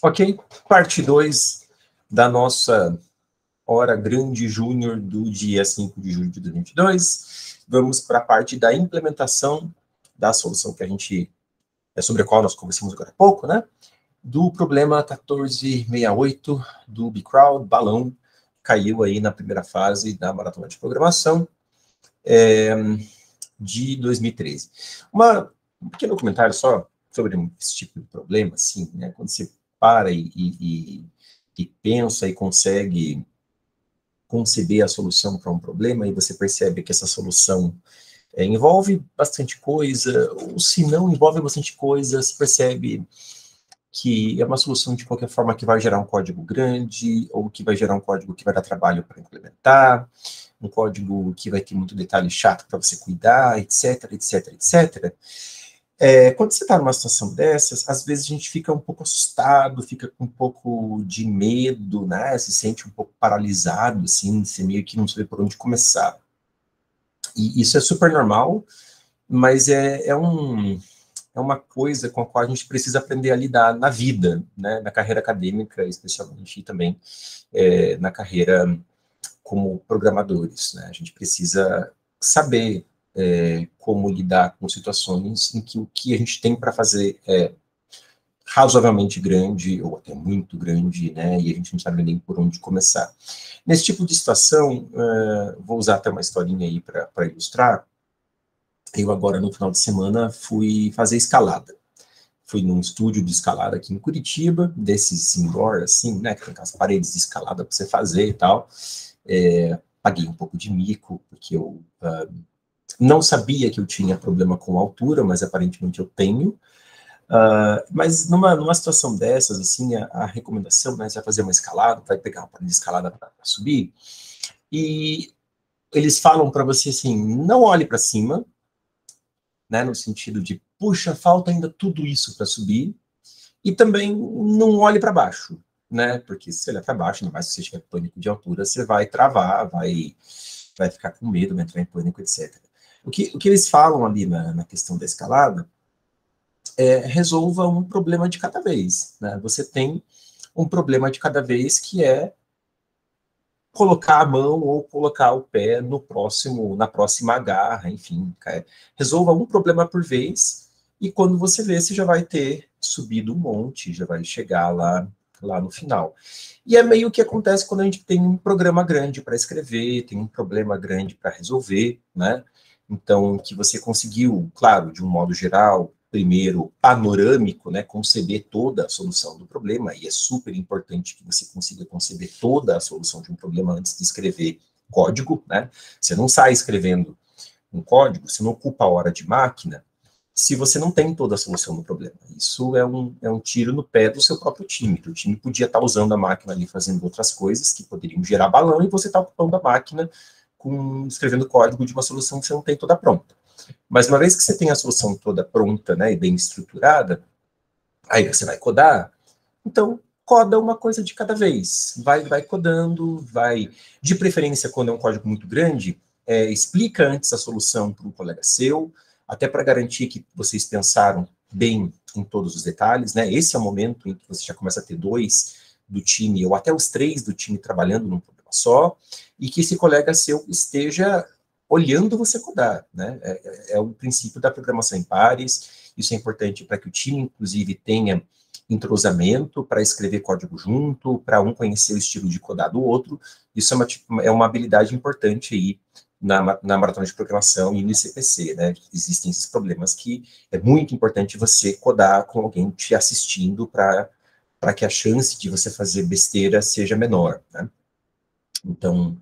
Ok, parte 2 da nossa hora grande júnior do dia 5 de julho de 2022. Vamos para a parte da implementação da solução que a gente, sobre a qual nós conversamos agora há pouco, né? Do problema 1468 do bCrowd, balão, caiu aí na primeira fase da maratona de programação de 2013. Um pequeno comentário só sobre esse tipo de problema, assim, né? Quando você para e pensa e consegue conceber a solução para um problema, e você percebe que essa solução envolve bastante coisa, ou se não envolve bastante coisa, você percebe que é uma solução de qualquer forma que vai gerar um código grande, ou que vai gerar um código que vai dar trabalho para implementar, um código que vai ter muito detalhe chato para você cuidar, etc, etc, etc. Quando você está numa situação dessas, às vezes a gente fica um pouco assustado, fica com um pouco de medo, né? Se sente um pouco paralisado, assim, você meio que não sabe por onde começar. E isso é super normal, mas é uma coisa com a qual a gente precisa aprender a lidar na vida, né? Na carreira acadêmica, especialmente, e também na carreira como programadores, né? A gente precisa saber como lidar com situações em que o que a gente tem para fazer é razoavelmente grande, ou até muito grande, né, e a gente não sabe nem por onde começar. Nesse tipo de situação, vou usar até uma historinha aí para ilustrar. Eu agora, no final de semana, fui fazer escalada. Fui num estúdio de escalada aqui em Curitiba, desses indoor, assim, né, que tem aquelas paredes de escalada para você fazer e tal. Paguei um pouco de mico, porque eu não sabia que eu tinha problema com altura, mas aparentemente eu tenho. Mas numa situação dessas, assim, a recomendação, né, você vai fazer uma escalada, vai pegar uma parede de escalada para subir, e eles falam para você assim, não olhe para cima, né, no sentido de, puxa, falta ainda tudo isso para subir, e também não olhe para baixo, né, porque se você olhar para baixo, não mais se você tiver pânico de altura, você vai travar, vai ficar com medo, vai entrar em pânico, etc. O que eles falam ali na questão da escalada resolva um problema de cada vez, né? Você tem um problema de cada vez que é colocar a mão ou colocar o pé na próxima garra, enfim. Resolva um problema por vez e quando você vê, você já vai ter subido um monte, já vai chegar lá no final. E é meio que acontece quando a gente tem um programa grande para escrever, tem um problema grande para resolver, né? Então, que você conseguiu, claro, de um modo geral, primeiro, panorâmico, né, conceber toda a solução do problema, e é super importante que você consiga conceber toda a solução de um problema antes de escrever código, né? Você não sai escrevendo um código, você não ocupa a hora de máquina, se você não tem toda a solução do problema. Isso é um tiro no pé do seu próprio time. O time podia estar usando a máquina ali fazendo outras coisas que poderiam gerar balão, e você está ocupando a máquina escrevendo código de uma solução que você não tem toda pronta. Mas uma vez que você tem a solução toda pronta, né, e bem estruturada, aí você vai codar, então coda uma coisa de cada vez. Vai codando, de preferência quando é um código muito grande, explica antes a solução para um colega seu, até para garantir que vocês pensaram bem em todos os detalhes, né? Esse é o momento em que você já começa a ter dois do time, ou até os três do time trabalhando num problema só, e que esse colega seu esteja olhando você codar, né? É o princípio da programação em pares. Isso é importante para que o time, inclusive, tenha entrosamento para escrever código junto, para um conhecer o estilo de codar do outro. Isso é uma habilidade importante aí na maratona de programação e no ICPC, né? Existem esses problemas que é muito importante você codar com alguém te assistindo para que a chance de você fazer besteira seja menor, né? Então,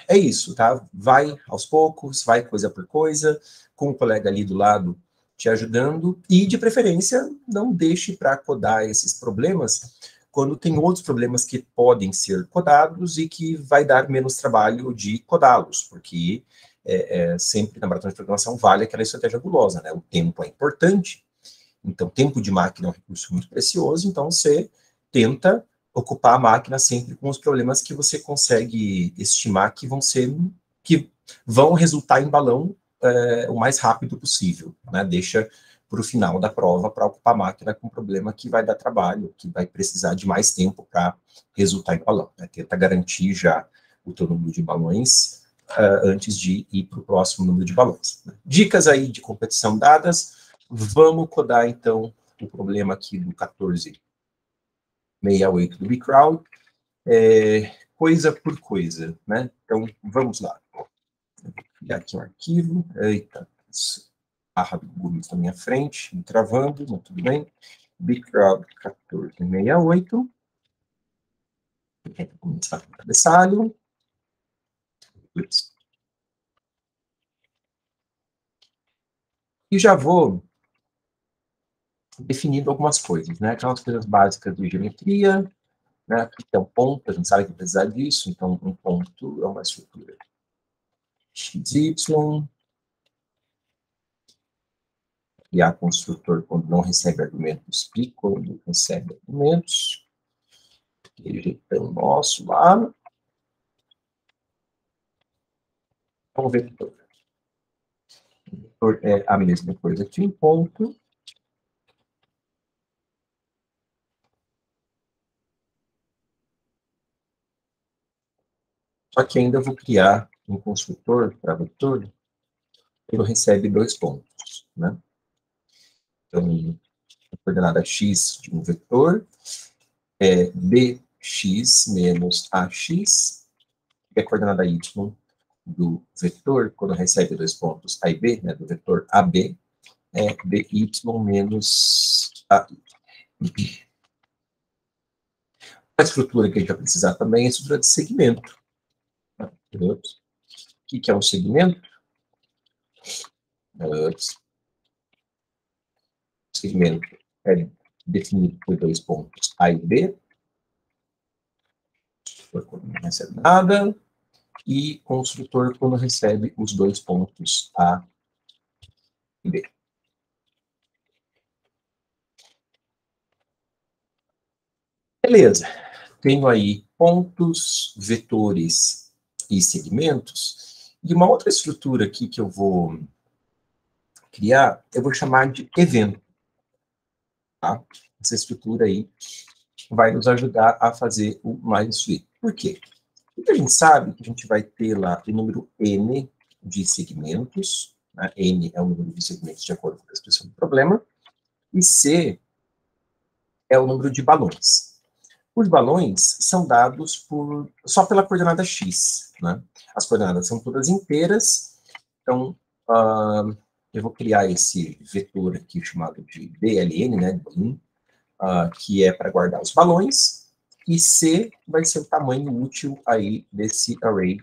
é isso, tá? Vai aos poucos, vai coisa por coisa, com o colega ali do lado te ajudando, e de preferência, não deixe para codar esses problemas quando tem outros problemas que podem ser codados e que vai dar menos trabalho de codá-los, porque sempre na maratona de programação vale aquela estratégia gulosa, né? O tempo é importante, então tempo de máquina é um recurso muito precioso, então você tenta ocupar a máquina sempre com os problemas que você consegue estimar que vão resultar em balão o mais rápido possível, né? Deixa para o final da prova, para ocupar a máquina com um problema que vai dar trabalho, que vai precisar de mais tempo para resultar em balão. Né? Tenta garantir já o teu número de balões antes de ir para o próximo número de balões. Né? Dicas aí de competição dadas. Vamos codar, então, o problema aqui do 1468 do bcrowd, coisa por coisa, né? Então, vamos lá. Vou criar aqui um arquivo. Eita, barra do Google na minha frente, me travando, mas tudo bem. bcrowd 1468. Vou começar com o cabeçalho. E já vou definindo algumas coisas, né? Aquelas coisas básicas de geometria, né? Aqui tem um ponto, a gente sabe que vai precisar disso, então um ponto é uma estrutura XY, criar construtor quando não recebe argumentos e quando recebe argumentos, aquele jeitão nosso lá, um vetor. O vetor é a mesma coisa que um ponto, só que ainda vou criar um construtor para vetor, ele recebe 2 pontos, né? Então, a coordenada x de um vetor é bx menos ax, e a coordenada y do vetor, quando recebe 2 pontos A e B, né, do vetor AB, é by menos AI. A estrutura que a gente vai precisar também é a estrutura de segmento. O que é um segmento? O segmento é definido por 2 pontos A e B, quando não recebe nada, e construtor quando recebe os 2 pontos A e B. Beleza. Tenho aí pontos, vetores e segmentos. E uma outra estrutura aqui que eu vou criar, eu vou chamar de evento. Tá? Essa estrutura aí vai nos ajudar a fazer o mais suite. Por quê? Porque a gente sabe que a gente vai ter lá o número n de segmentos, né? N é o número de segmentos de acordo com a expressão do problema, e C é o número de balões. Os balões são dados só pela coordenada x, né? As coordenadas são todas inteiras, então eu vou criar esse vetor aqui chamado de BLN, né, balloon, que é para guardar os balões, e C vai ser o tamanho útil aí desse array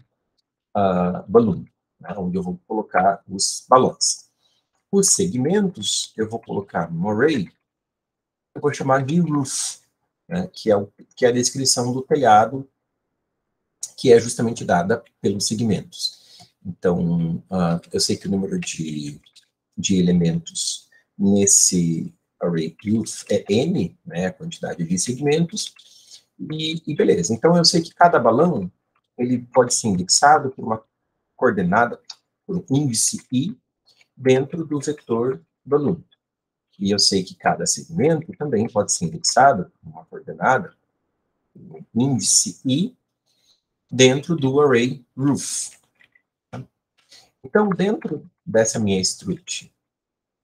balloon, né, onde eu vou colocar os balões. Os segmentos eu vou colocar no array, eu vou chamar de roof, né, que é a descrição do telhado, que é justamente dada pelos segmentos. Então, eu sei que o número de elementos nesse array roof é n, né, a quantidade de segmentos, e beleza. Então, eu sei que cada balão ele pode ser indexado por uma coordenada, por um índice i, dentro do vetor balloon. E eu sei que cada segmento também pode ser indexado por uma coordenada, um índice i, dentro do array roof. Então, dentro dessa minha struct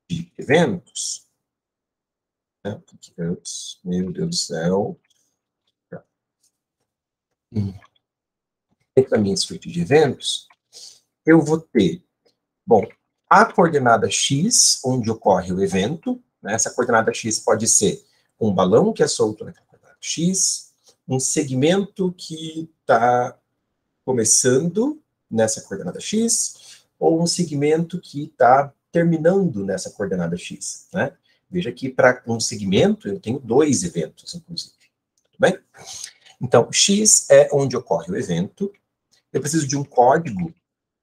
de eventos, né, meu Deus do céu, dentro da minha struct de eventos, eu vou ter, bom, a coordenada x, onde ocorre o evento, né, essa coordenada x pode ser um balão que é solto naquela coordenada x, um segmento que está começando nessa coordenada x, ou um segmento que está terminando nessa coordenada x, né? Veja que para um segmento eu tenho 2 eventos, inclusive. Tudo bem? Então, x é onde ocorre o evento. Eu preciso de um código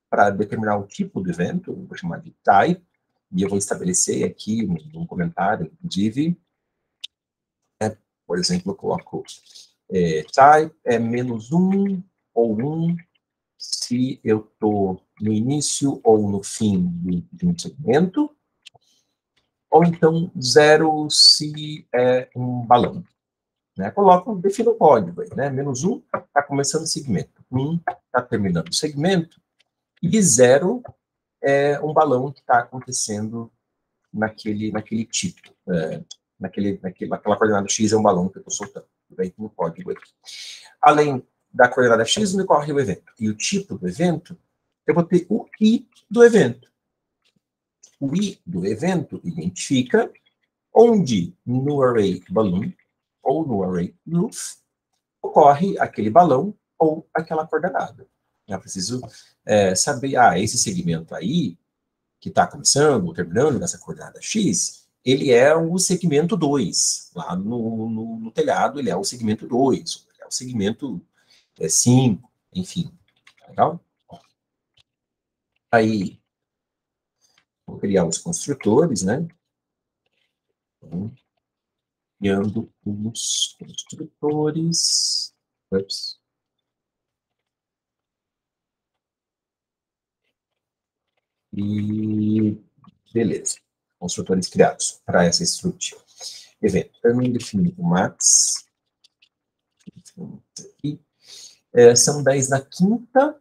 para determinar o tipo do evento, eu vou chamar de type, e eu vou estabelecer aqui um comentário, inclusive, né? Por exemplo, eu coloco type é -1 ou 1, se eu estou no início ou no fim de um segmento. ou então 0 se é um balão. Né? Defino o código aí, né? -1 está começando o segmento, 1 está terminando o segmento, e 0 é um balão que está acontecendo naquele tipo. Aquela coordenada X é um balão que eu estou soltando. Daí no código aqui. Além da coordenada X, me corre o evento. E o tipo do evento, eu vou ter o I do evento. O I do evento identifica onde no array balloon ou no array roof ocorre aquele balão ou aquela coordenada. Eu preciso saber, esse segmento aí, que está começando ou terminando nessa coordenada X, ele é o segmento 2. Lá no telhado, ele é o segmento 2, é o segmento 5, enfim. Legal? Aí, vou criar os construtores, né? Então, criando os construtores. Ups. E beleza. Construtores criados para essa estrutura. Evento. Também defini o max. Aqui. São 10 na quinta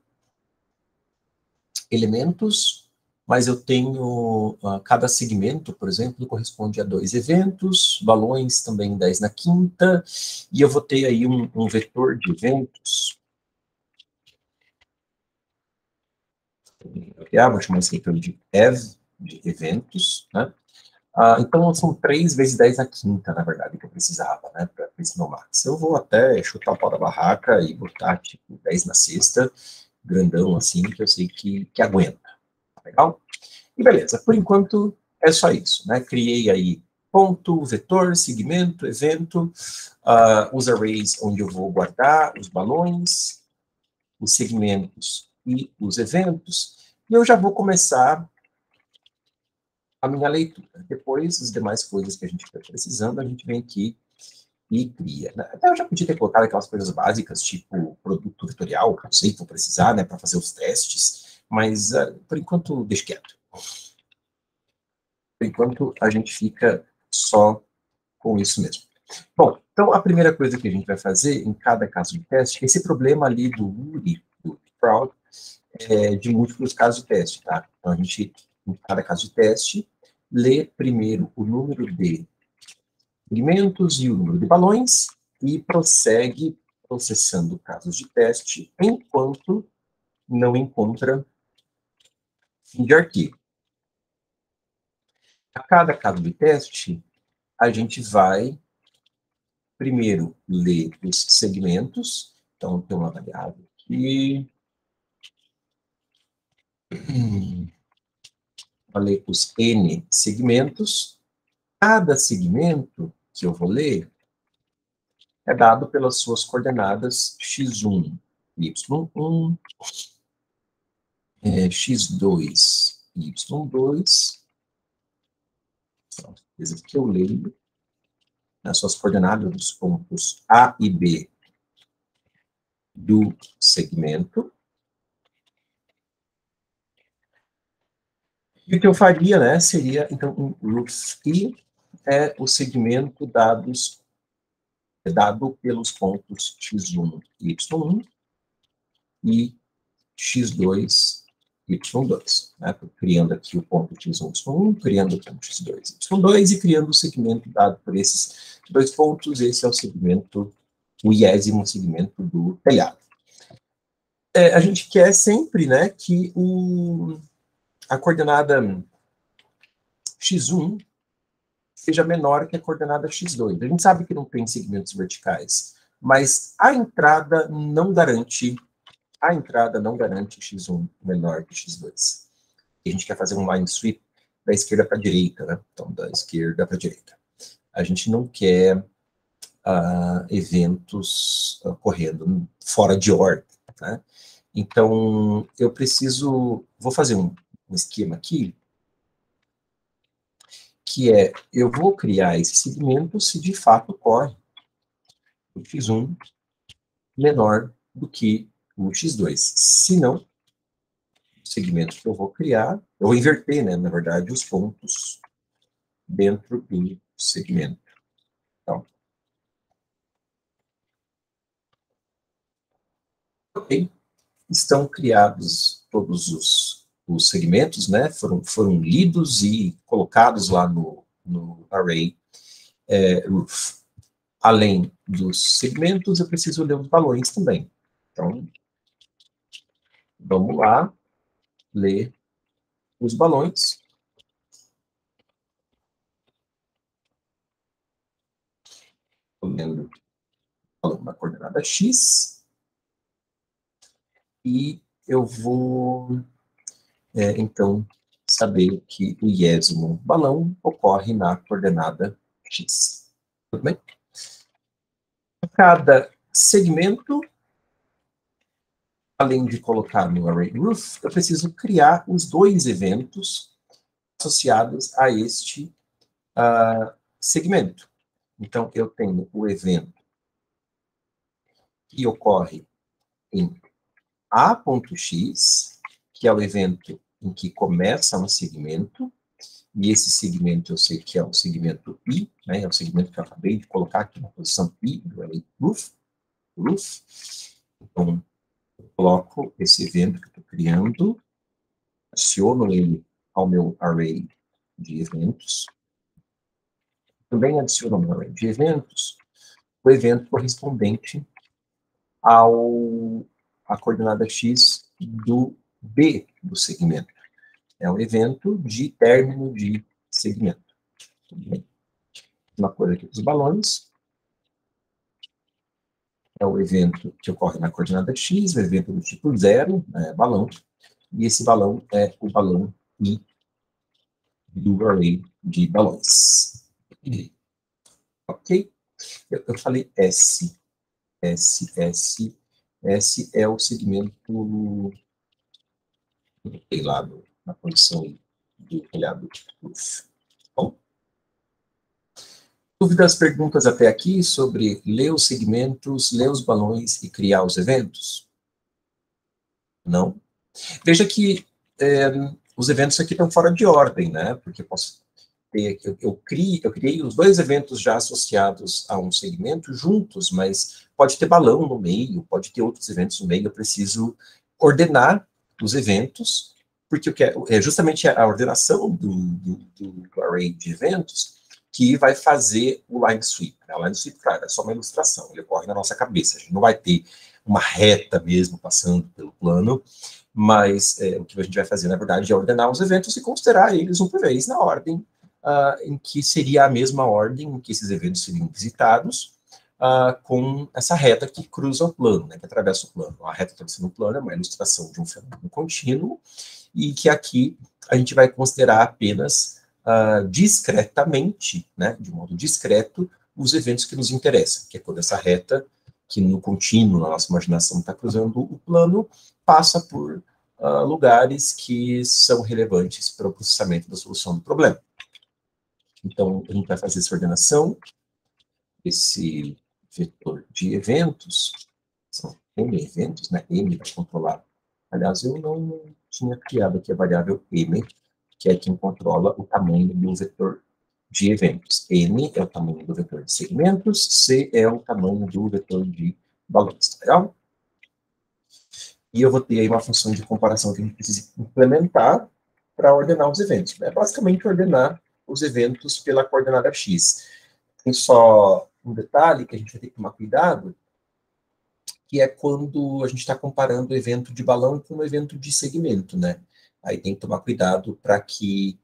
elementos, mas eu tenho cada segmento, por exemplo, corresponde a 2 eventos, balões também 10 na quinta, e eu vou ter aí um vetor de eventos. Vou chamar esse vetor de ev, de eventos, né? Então, são 3 vezes 10 na quinta, na verdade, que eu precisava, né, para esse meu max. Eu vou até chutar o pau da barraca e botar, tipo, 10 na sexta, grandão assim, que eu sei que aguenta. Legal? E beleza, por enquanto é só isso, né? Criei aí ponto, vetor, segmento, evento, os arrays onde eu vou guardar os balões, os segmentos e os eventos, e eu já vou começar a minha leitura. Depois, as demais coisas que a gente vai precisando, a gente vem aqui e cria. Até eu já podia ter colocado aquelas coisas básicas, tipo produto vetorial, que eu sei que vou precisar, né, para fazer os testes, mas por enquanto, deixa quieto. Por enquanto, a gente fica só com isso mesmo. Bom, então a primeira coisa que a gente vai fazer em cada caso de teste, esse problema ali do URI, do fraud, é de múltiplos casos de teste, tá? Então a gente, em cada caso de teste, lê primeiro o número de segmentos e o número de balões e prossegue processando casos de teste enquanto não encontra fim de arquivo. A cada caso de teste, a gente vai primeiro ler os segmentos. Então, tem uma variável aqui. Vou ler os N segmentos. Cada segmento que eu vou ler é dado pelas suas coordenadas x1, y1, x2, y2. Beleza, que eu leio nas suas coordenadas dos pontos A e B do segmento. E o que eu faria, né, seria, então, um roof I é o segmento dado pelos pontos x1, y1 e x2, y2. Né? Estou criando aqui o ponto x1, y1, criando o ponto x2, y2 e criando o segmento dado por esses 2 pontos. Esse é o segmento, o 10º segmento do telhado. A gente quer sempre, né, que a coordenada x1 seja menor que a coordenada x2. A gente sabe que não tem segmentos verticais, mas a entrada não garante x1 menor que x2. E a gente quer fazer um line sweep da esquerda para a direita, né? Então, da esquerda para a direita. A gente não quer eventos correndo fora de ordem, né? Então, vou fazer um esquema aqui, que eu vou criar esse segmento se de fato corre o x1 menor do que o x2. Se não, o segmento que eu vou criar, eu vou inverter, né, na verdade, os pontos dentro do segmento. Então, ok, estão criados todos os segmentos, né? Foram lidos e colocados lá no array roof. Além dos segmentos, eu preciso ler os balões também. Então, vamos lá, ler os balões. Estou lendo o balão na coordenada x. E eu vou, então, saber que o iésimo balão ocorre na coordenada x. Tudo bem? Cada segmento, além de colocar no array roof, eu preciso criar os dois eventos associados a este segmento. Então, eu tenho o evento que ocorre em a.x, que é o evento em que começa um segmento, e esse segmento eu sei que é o segmento I, né, é o segmento que eu acabei de colocar aqui na posição I do array roof. Então, eu coloco esse evento que eu estou criando, adiciono ele ao meu array de eventos. Também adiciono ao meu array de eventos o evento correspondente à coordenada x do B do segmento. É um evento de término de segmento. Uma coisa aqui dos balões. É o evento que ocorre na coordenada x, o evento do tipo 0, balão. E esse balão é o balão I do array de balões. Ok? Eu falei S. S é o segmento lá na posição do telhado. Bom, dúvidas, perguntas até aqui sobre ler os segmentos, ler os balões e criar os eventos? Não? Veja que os eventos aqui estão fora de ordem, né? Porque eu posso ter, eu criei os dois eventos já associados a um segmento juntos, mas pode ter balão no meio, pode ter outros eventos no meio, eu preciso ordenar os eventos, porque eu quero, é justamente a ordenação do array de eventos que vai fazer o line sweep. Né? O line sweep, claro, é só uma ilustração, ele ocorre na nossa cabeça, a gente não vai ter uma reta mesmo passando pelo plano, mas o que a gente vai fazer, na verdade, é ordenar os eventos e considerar eles um por vez na ordem em que seria a mesma ordem em que esses eventos seriam visitados, com essa reta que cruza o plano, né, que atravessa o plano. A reta atravessando o plano é uma ilustração de um fenômeno contínuo, e que aqui a gente vai considerar apenas discretamente, né, de modo discreto, os eventos que nos interessam, que é quando essa reta, que no contínuo, na nossa imaginação, está cruzando o plano, passa por lugares que são relevantes para o processamento da solução do problema. Então, a gente vai fazer essa ordenação, esse vetor de eventos, são M eventos, né? M vai controlar. Aliás, eu não tinha criado aqui a variável M, que é quem controla o tamanho do vetor de eventos. N é o tamanho do vetor de segmentos, C é o tamanho do vetor de balões, tá legal? E eu vou ter aí uma função de comparação que a gente precisa implementar para ordenar os eventos. É basicamente ordenar os eventos pela coordenada x. Tem só um detalhe que a gente vai ter que tomar cuidado, que é quando a gente está comparando o evento de balão com o evento de segmento, né? Aí tem que tomar cuidado para que,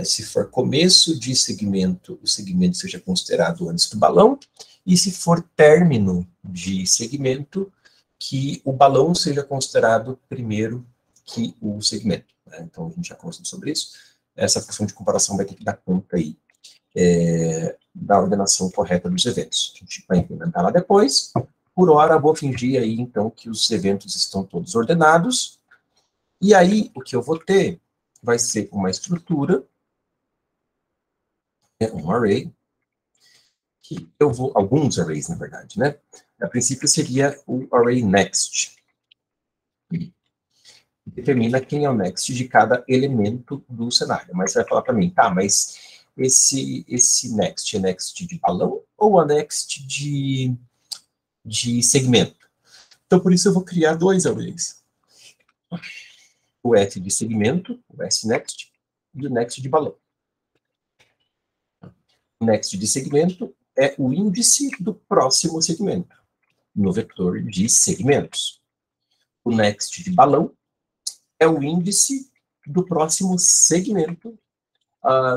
se for começo de segmento, o segmento seja considerado antes do balão, e se for término de segmento, que o balão seja considerado primeiro que o segmento. Né? Então, a gente já conversou sobre isso. Essa função de comparação vai ter que dar conta aí da ordenação correta dos eventos. A gente vai implementar lá depois. Por hora, vou fingir aí, então, que os eventos estão todos ordenados. E aí, o que eu vou ter vai ser uma estrutura, um array, que eu vou, alguns arrays, na verdade, né? A princípio seria o array next. Determina quem é o next de cada elemento do cenário. Mas você vai falar para mim, tá, mas esse next? É next de balão ou a next de segmento? Então, por isso eu vou criar dois arrays. O S de segmento, o SNext, e o next de balão. O next de segmento é o índice do próximo segmento, no vetor de segmentos. O next de balão é o índice do próximo segmento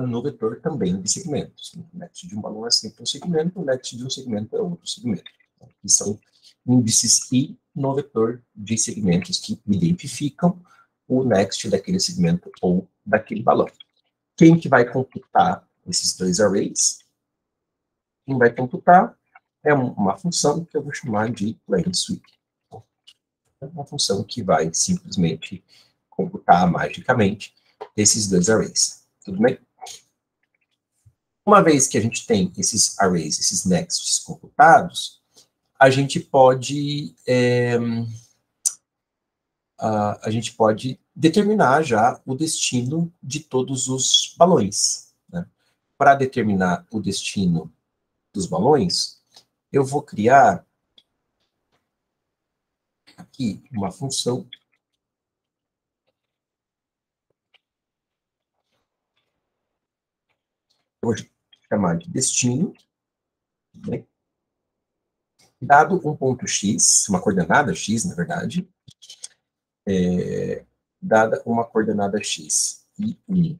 no vetor também de segmentos. O next de um balão é sempre um segmento, o next de um segmento é outro segmento. Então, que são índices I no vetor de segmentos que identificam o next daquele segmento ou daquele balão. Quem que vai computar esses dois arrays? Quem vai computar é uma função que eu vou chamar de plain_sweep. É uma função que vai simplesmente computar magicamente esses dois arrays. Tudo bem? Uma vez que a gente tem esses arrays, esses nexts computados, a gente pode determinar já o destino de todos os balões. Né? Para determinar o destino dos balões, eu vou criar aqui uma função eu vou chamar de destino, né? Dado um ponto x, uma coordenada x, na verdade, dada uma coordenada x e um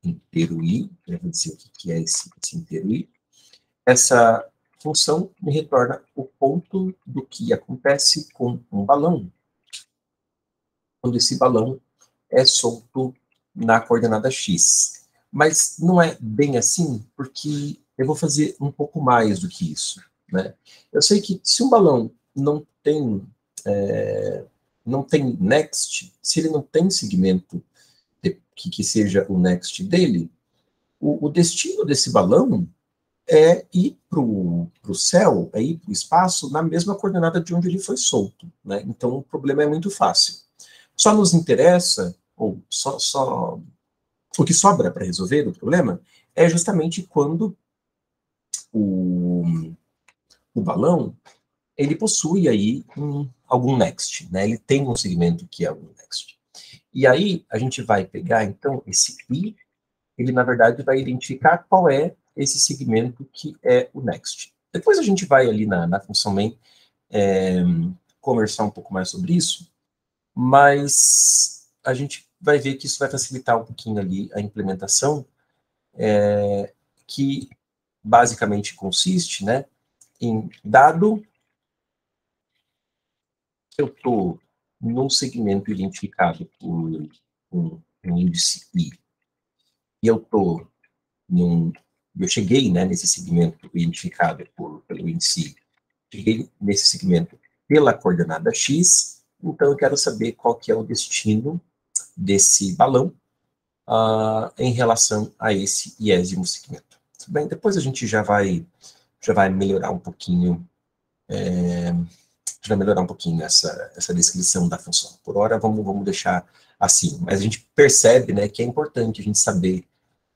inteiro i, eu vou dizer o que é esse inteiro i, essa função me retorna o ponto do que acontece com um balão, quando esse balão é solto na coordenada x. Mas não é bem assim, porque eu vou fazer um pouco mais do que isso. Né? Eu sei que se um balão não tem next, se ele não tem segmento que seja o next dele, o destino desse balão é ir para o céu, é ir para o espaço na mesma coordenada de onde ele foi solto. Né? Então, o problema é muito fácil. Só nos interessa, ou o que sobra para resolver o problema, é justamente quando o balão ele possui aí algum next, né? Ele tem um segmento que é algum next. E aí, a gente vai pegar, então, esse i, ele, na verdade, vai identificar qual é esse segmento que é o next. Depois a gente vai ali na função main conversar um pouco mais sobre isso, mas a gente vai ver que isso vai facilitar um pouquinho ali a implementação, que basicamente consiste, né, em dado que eu estou num segmento identificado por um índice i, e eu cheguei, né, nesse segmento identificado pelo índice i, cheguei nesse segmento pela coordenada x, então eu quero saber qual que é o destino desse balão em relação a esse iésimo segmento. Bem, depois a gente já vai melhorar um pouquinho essa descrição da função. Por hora, vamos deixar assim. Mas a gente percebe, né, que é importante a gente saber,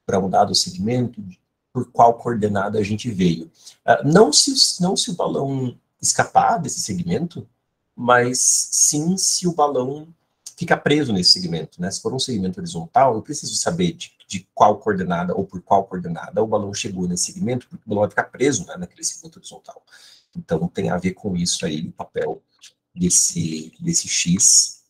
para um dado segmento, por qual coordenada a gente veio. Não se o balão escapar desse segmento, mas sim se o balão fica preso nesse segmento. Né? Se for um segmento horizontal, eu preciso saber de qual coordenada ou por qual coordenada o balão chegou nesse segmento, porque o balão vai ficar preso, né, naquele segmento horizontal. Então, tem a ver com isso aí, o papel desse X.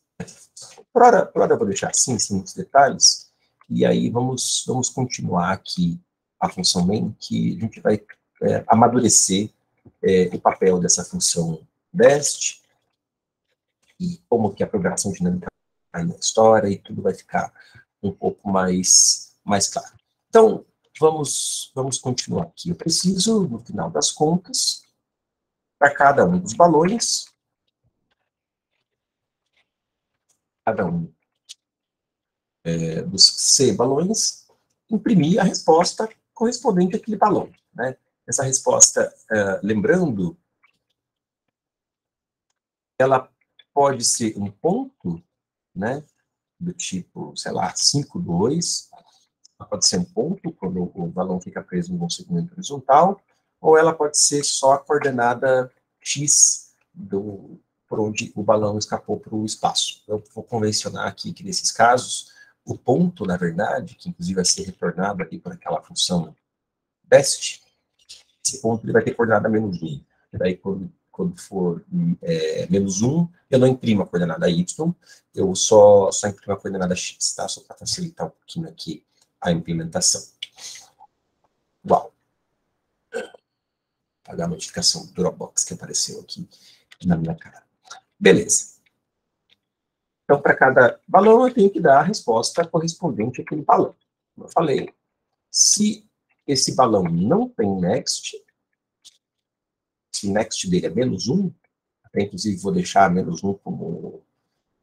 Por hora eu vou deixar assim, sem muitos detalhes, e aí vamos continuar aqui a função main, que a gente vai amadurecer o papel dessa função dest, e como que a programação dinâmica está aí na história, e tudo vai ficar um pouco mais claro. Então, vamos continuar aqui. Eu preciso, no final das contas, para cada um dos balões, cada um dos C balões, imprimir a resposta correspondente àquele balão. Né? Essa resposta, lembrando, ela pode ser um ponto, né, do tipo, sei lá, 5, 2, Ela pode ser um ponto, quando o balão fica preso em um segmento horizontal, ou ela pode ser só a coordenada x por onde o balão escapou para o espaço. Eu vou convencionar aqui que, nesses casos, o ponto, na verdade, que inclusive vai ser retornado aqui por aquela função best, esse ponto ele vai ter coordenada menos 1. E daí, quando for menos 1, eu não imprimo a coordenada y, eu só imprimo a coordenada x, tá? Só para facilitar um pouquinho aqui a implementação. Uau! Apagar a notificação do Dropbox que apareceu aqui na minha cara. Beleza. Então, para cada balão, eu tenho que dar a resposta correspondente àquele balão. Como eu falei, se esse balão não tem next, se o next dele é menos 1, até inclusive vou deixar menos 1 como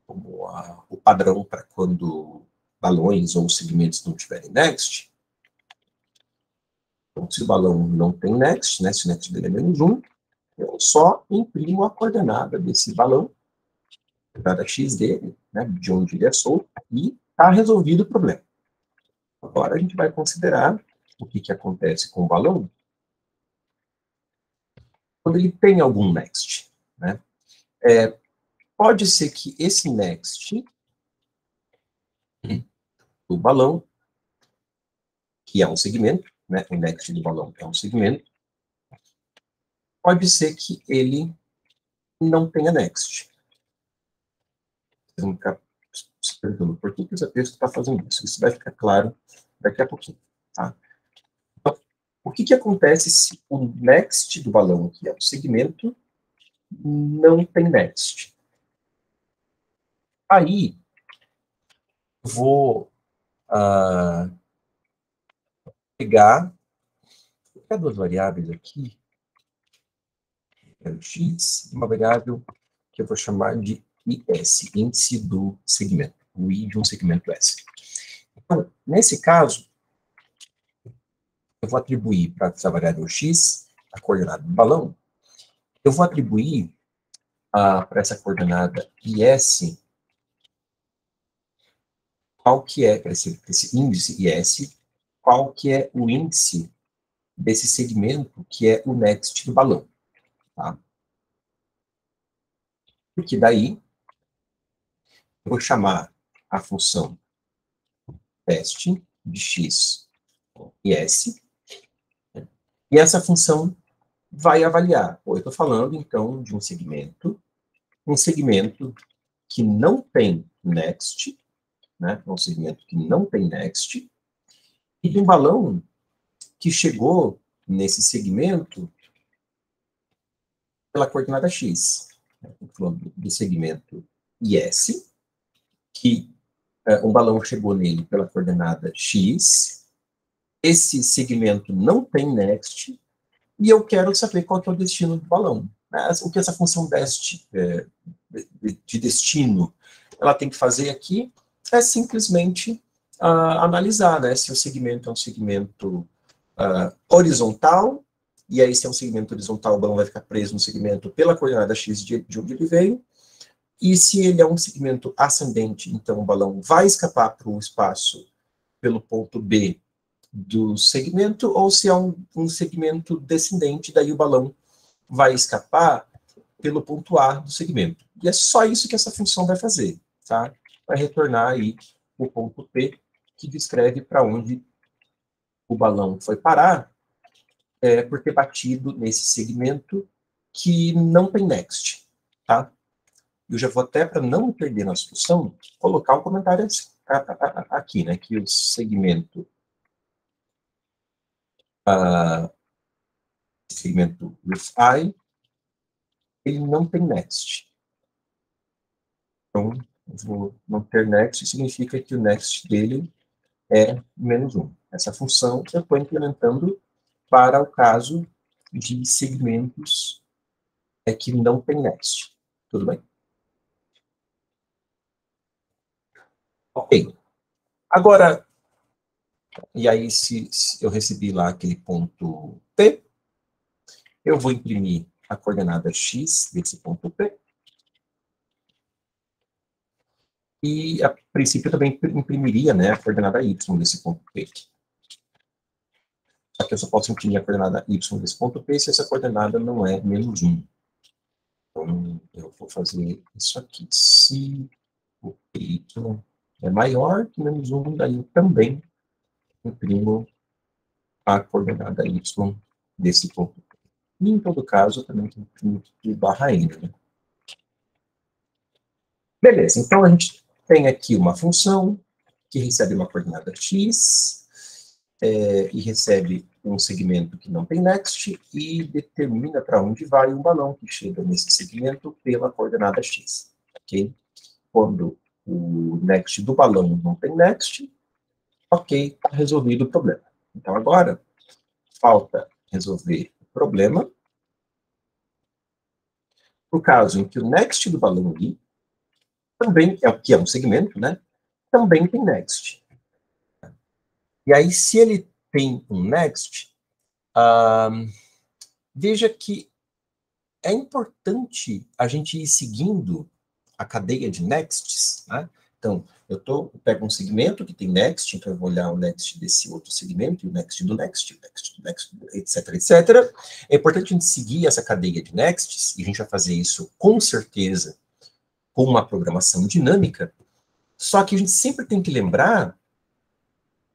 o padrão para quando balões ou segmentos não tiverem next. Então, se o balão não tem next, né, se o next dele é menos 1, eu só imprimo a coordenada desse balão, a coordenada x dele, né, de onde ele é solto, e está resolvido o problema. Agora a gente vai considerar o que acontece com o balão quando ele tem algum next, né? Pode ser que esse next do balão, que é um segmento, né? O next do balão é um segmento, pode ser que ele não tenha next. Vocês vão ficar se perguntando por que esse texto está fazendo isso. Isso vai ficar claro daqui a pouquinho, tá? Então, o que acontece se o next do balão, que é o segmento, não tem next? Aí, eu vou pegar duas variáveis aqui, x, uma variável que eu vou chamar de IS, índice do segmento, o I de um segmento S. Então, nesse caso, eu vou atribuir para essa variável x a coordenada do balão, eu vou atribuir para essa coordenada IS, qual que é, esse índice IS, qual que é o índice desse segmento que é o next do balão, tá? Porque daí, eu vou chamar a função teste de x e s, e essa função vai avaliar. Eu estou falando, então, de um segmento que não tem next, né? Um segmento que não tem next, e de um balão que chegou nesse segmento pela coordenada x. Estou falando do segmento IS, que um balão chegou nele pela coordenada x, esse segmento não tem next, e eu quero saber qual que é o destino do balão. O que essa função de destino ela tem que fazer aqui é simplesmente analisar, né, se o segmento é um segmento horizontal, e aí se é um segmento horizontal, o balão vai ficar preso no segmento pela coordenada x de onde ele veio, e se ele é um segmento ascendente, então o balão vai escapar para o espaço pelo ponto B do segmento, ou se é um segmento descendente, daí o balão vai escapar pelo ponto A do segmento. E é só isso que essa função vai fazer, tá? Vai retornar aí o ponto P, que descreve para onde o balão foi parar, por ter batido nesse segmento que não tem next, tá? Eu já vou até, para não me perder na solução, colocar um comentário aqui, né, que o segmento with I, ele não tem next. Então, vou não ter next significa que o next dele é menos 1. Essa função eu estou implementando para o caso de segmentos que não tem next. Tudo bem? Ok. Agora, e aí se eu recebi lá aquele ponto P, eu vou imprimir a coordenada x desse ponto P. E, a princípio, eu também imprimiria, né, a coordenada y desse ponto P. Só que eu só posso imprimir a coordenada y desse ponto P se essa coordenada não é menos 1. Então, eu vou fazer isso aqui. Se o y é maior que menos 1, daí eu também imprimo a coordenada y desse ponto P. E, em todo caso, eu também imprimo de barra n, né? Beleza, então a gente tem aqui uma função que recebe uma coordenada x, e recebe um segmento que não tem next, e determina para onde vai um balão que chega nesse segmento pela coordenada x. Ok? Quando o next do balão não tem next, ok, está resolvido o problema. Então agora, falta resolver o problema no caso em que o next do balão ali também, que é um segmento, né? Também tem next. E aí, se ele tem um next, veja que é importante a gente ir seguindo a cadeia de nexts, né? Então, eu pego um segmento que tem next, então eu vou olhar o next desse outro segmento, e o next do next, etc, etc. É importante a gente seguir essa cadeia de nexts, e a gente vai fazer isso com certeza com uma programação dinâmica, só que a gente sempre tem que lembrar,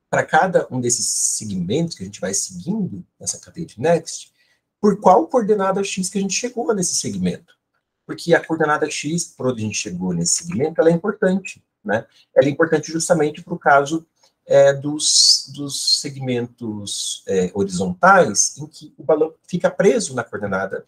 para cada um desses segmentos que a gente vai seguindo nessa cadeia de next, por qual coordenada x que a gente chegou nesse segmento. Porque a coordenada x, por onde a gente chegou nesse segmento, ela é importante, né? Ela é importante justamente para o caso dos segmentos horizontais, em que o balão fica preso na coordenada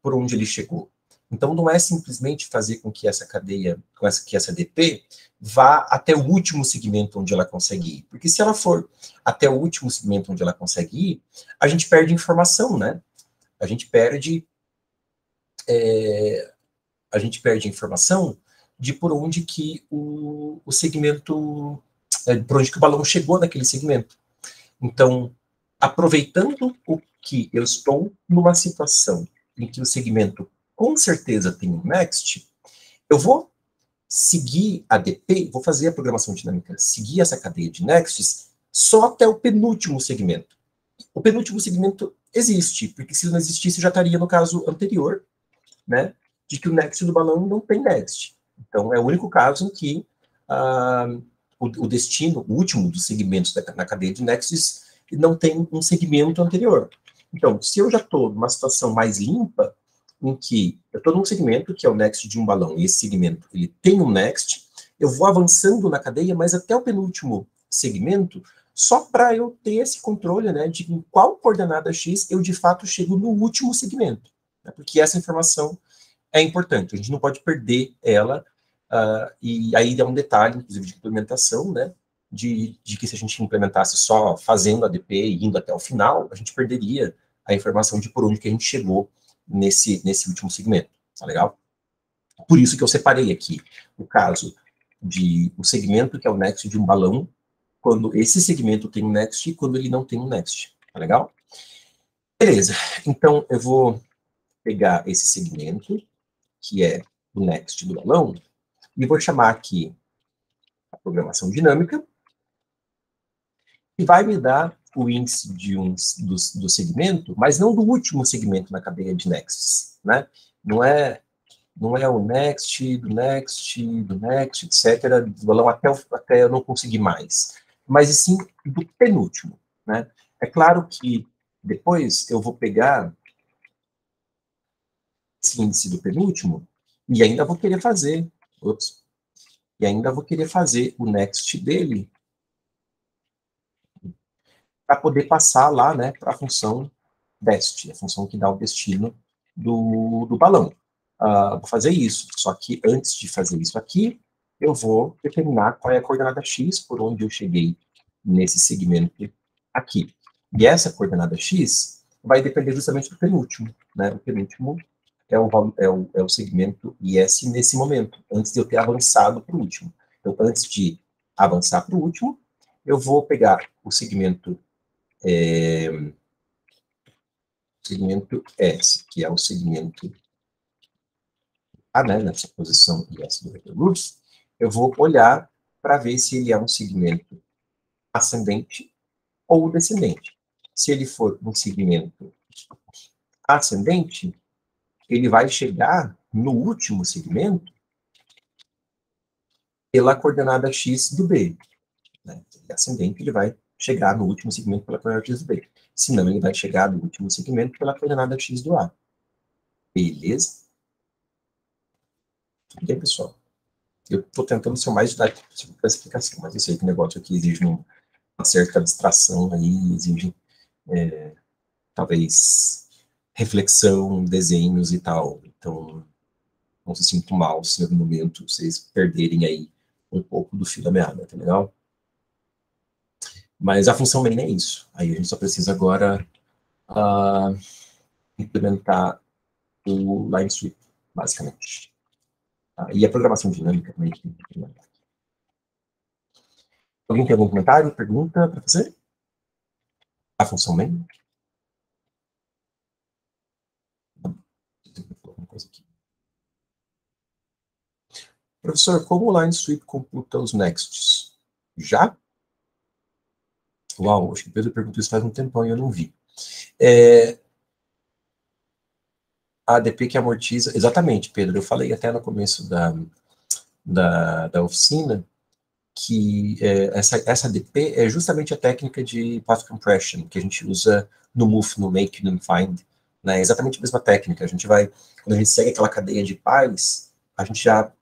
por onde ele chegou. Então, não é simplesmente fazer com que essa cadeia, que essa DP, vá até o último segmento onde ela consegue ir. Porque se ela for até o último segmento onde ela consegue ir, a gente perde informação, né? A gente perde informação de por onde que o segmento, por onde que o balão chegou naquele segmento. Então, aproveitando o que eu estou numa situação em que o segmento com certeza tem um next, eu vou seguir a DP, vou fazer a programação dinâmica, seguir essa cadeia de nexts só até o penúltimo segmento. O penúltimo segmento existe, porque se não existisse, já estaria no caso anterior, né, de que o next do balão não tem next. Então, é o único caso em que o destino, o último dos segmentos na cadeia de nexts, não tem um segmento anterior. Então, se eu já estou numa situação mais limpa, em que eu estou num segmento que é o next de um balão, e esse segmento ele tem um next, eu vou avançando na cadeia, mas até o penúltimo segmento, só para eu ter esse controle, né, de em qual coordenada x eu de fato chego no último segmento, né, porque essa informação é importante, a gente não pode perder ela, e aí é um detalhe, inclusive, de implementação, né, de que se a gente implementasse só fazendo a DP e indo até o final, a gente perderia a informação de por onde que a gente chegou nesse último segmento, tá legal? Por isso que eu separei aqui o caso de o segmento que é o next de um balão, quando esse segmento tem um next e quando ele não tem um next, tá legal? Beleza, então eu vou pegar esse segmento, que é o next do balão, e vou chamar aqui a programação dinâmica, que vai me dar o índice do segmento, mas não do último segmento na cadeia de nexts, né? Não é o next, do next, etc., do balão até eu não conseguir mais, mas sim do penúltimo, né? É claro que depois eu vou pegar esse índice do penúltimo e ainda vou querer fazer, o next dele para poder passar lá, né, para a função dest, a função que dá o destino do balão. Vou fazer isso, só que antes de fazer isso aqui, eu vou determinar qual é a coordenada x por onde eu cheguei nesse segmento aqui. E essa coordenada x vai depender justamente do penúltimo, né? O penúltimo é o segmento IS nesse momento, antes de eu ter avançado para o último. Então, antes de avançar para o último, eu vou pegar o segmento S, que é o segmento A, né, nessa posição IS do vetor luz, eu vou olhar para ver se ele é um segmento ascendente ou descendente. Se ele for um segmento ascendente, ele vai chegar no último segmento pela coordenada x do B. Né? Se ele é ascendente, ele vai chegar no último segmento pela coordenada x do B. Se não, ele vai chegar no último segmento pela coordenada x do A. Beleza? Tudo bem, pessoal? Eu estou tentando ser o mais didático possível para a explicação, mas eu sei que o negócio aqui exige uma certa abstração, aí exige, talvez, reflexão, desenhos e tal. Então, não se sinto mal se em algum momento vocês perderem aí um pouco do fio da meada, tá legal? Mas a função main é isso. Aí a gente só precisa agora implementar o line sweep, basicamente. Tá? E a programação dinâmica também. Alguém tem algum comentário, pergunta para fazer? A função main? Alguma coisa aqui. Professor, como o line sweep computa os nexts? Já? Uau, acho que o Pedro perguntou isso faz um tempão e eu não vi. A ADP que amortiza... Exatamente, Pedro, eu falei até no começo da oficina que essa ADP é justamente a técnica de path compression que a gente usa no move, no make, no find. Né? É exatamente a mesma técnica. A gente vai, quando a gente segue aquela cadeia de pies, a gente já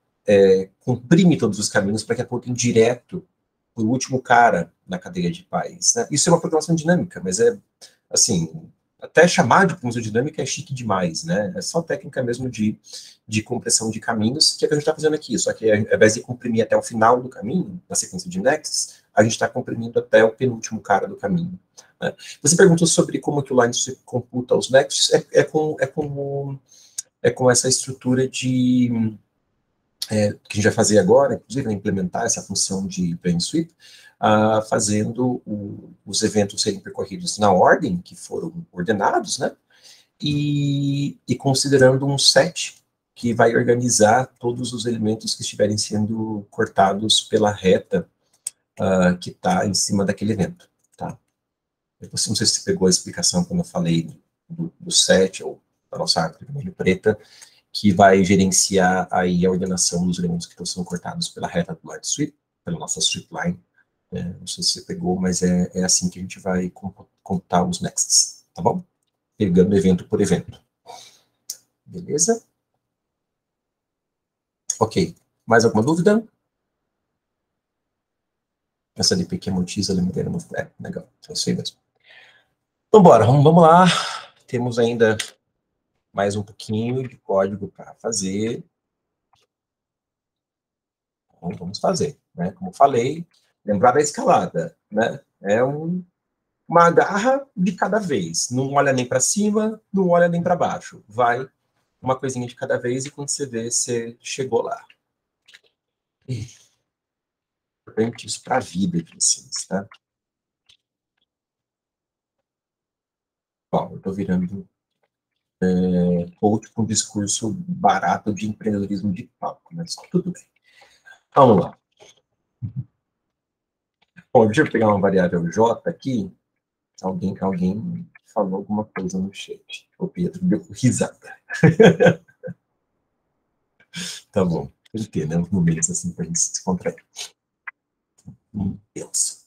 comprime todos os caminhos para que apontem direto para o último cara na cadeia de pies. Né? Isso é uma programação dinâmica, mas assim, até chamar de programação dinâmica é chique demais, né? É só técnica mesmo de compressão de caminhos, que é o que a gente está fazendo aqui. Só que ao invés de comprimir até o final do caminho, na sequência de nexts, a gente está comprimindo até o penúltimo cara do caminho. Né? Você perguntou sobre como que o line sweep computa os nexts, é com essa estrutura que a gente vai fazer agora, inclusive, implementar essa função de brain sweep, fazendo os eventos serem percorridos na ordem que foram ordenados, né? E considerando um set que vai organizar todos os elementos que estiverem sendo cortados pela reta que está em cima daquele evento, tá? Eu não sei se você pegou a explicação quando eu falei do set, ou da nossa árvore vermelho preta, que vai gerenciar aí a ordenação dos elementos que estão sendo cortados pela reta do line sweep, pela nossa sweep line. Não sei se você pegou, mas é assim que a gente vai computar os nexts, tá bom? Pegando evento por evento. Beleza? Ok. Mais alguma dúvida? Essa DP que amortiza a limiteira no... legal. É isso aí mesmo. Então, bora. Vamos lá. Temos ainda mais um pouquinho de código para fazer. Então, vamos fazer. Né? Como falei, lembrar da escalada. Né? É uma garra de cada vez. Não olha nem para cima, não olha nem para baixo. Vai uma coisinha de cada vez e quando você vê, você chegou lá. Importante isso para a vida de vocês, tá? Bom, eu estou virando coach com um discurso barato de empreendedorismo de palco, mas tudo bem. Vamos lá. Bom, deixa eu pegar uma variável J aqui. Alguém falou alguma coisa no chat. O Pedro deu risada. Tá bom. Tem que ter, né? Uns momentos assim para a gente se descontrair. Deus.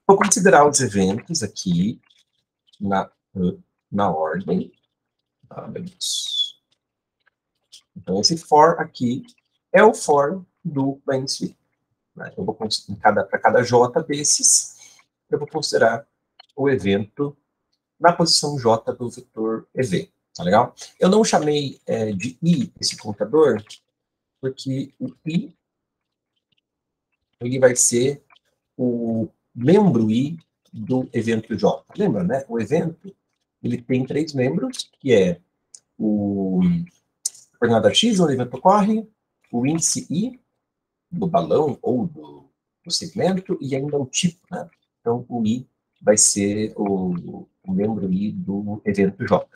Vou considerar os eventos aqui na ordem. Então, esse for aqui é o for do line sweep. Né? Eu vou para cada J desses, eu vou considerar o evento na posição J do vetor EV. Tá legal? Eu não chamei de I esse contador, porque o I ele vai ser o membro I do evento J. Lembra, né? O evento ele tem 3 membros, que é a coordenada X, onde o evento ocorre, o índice I do balão ou do segmento, e ainda o tipo, né? Então, o I vai ser o membro I do evento J.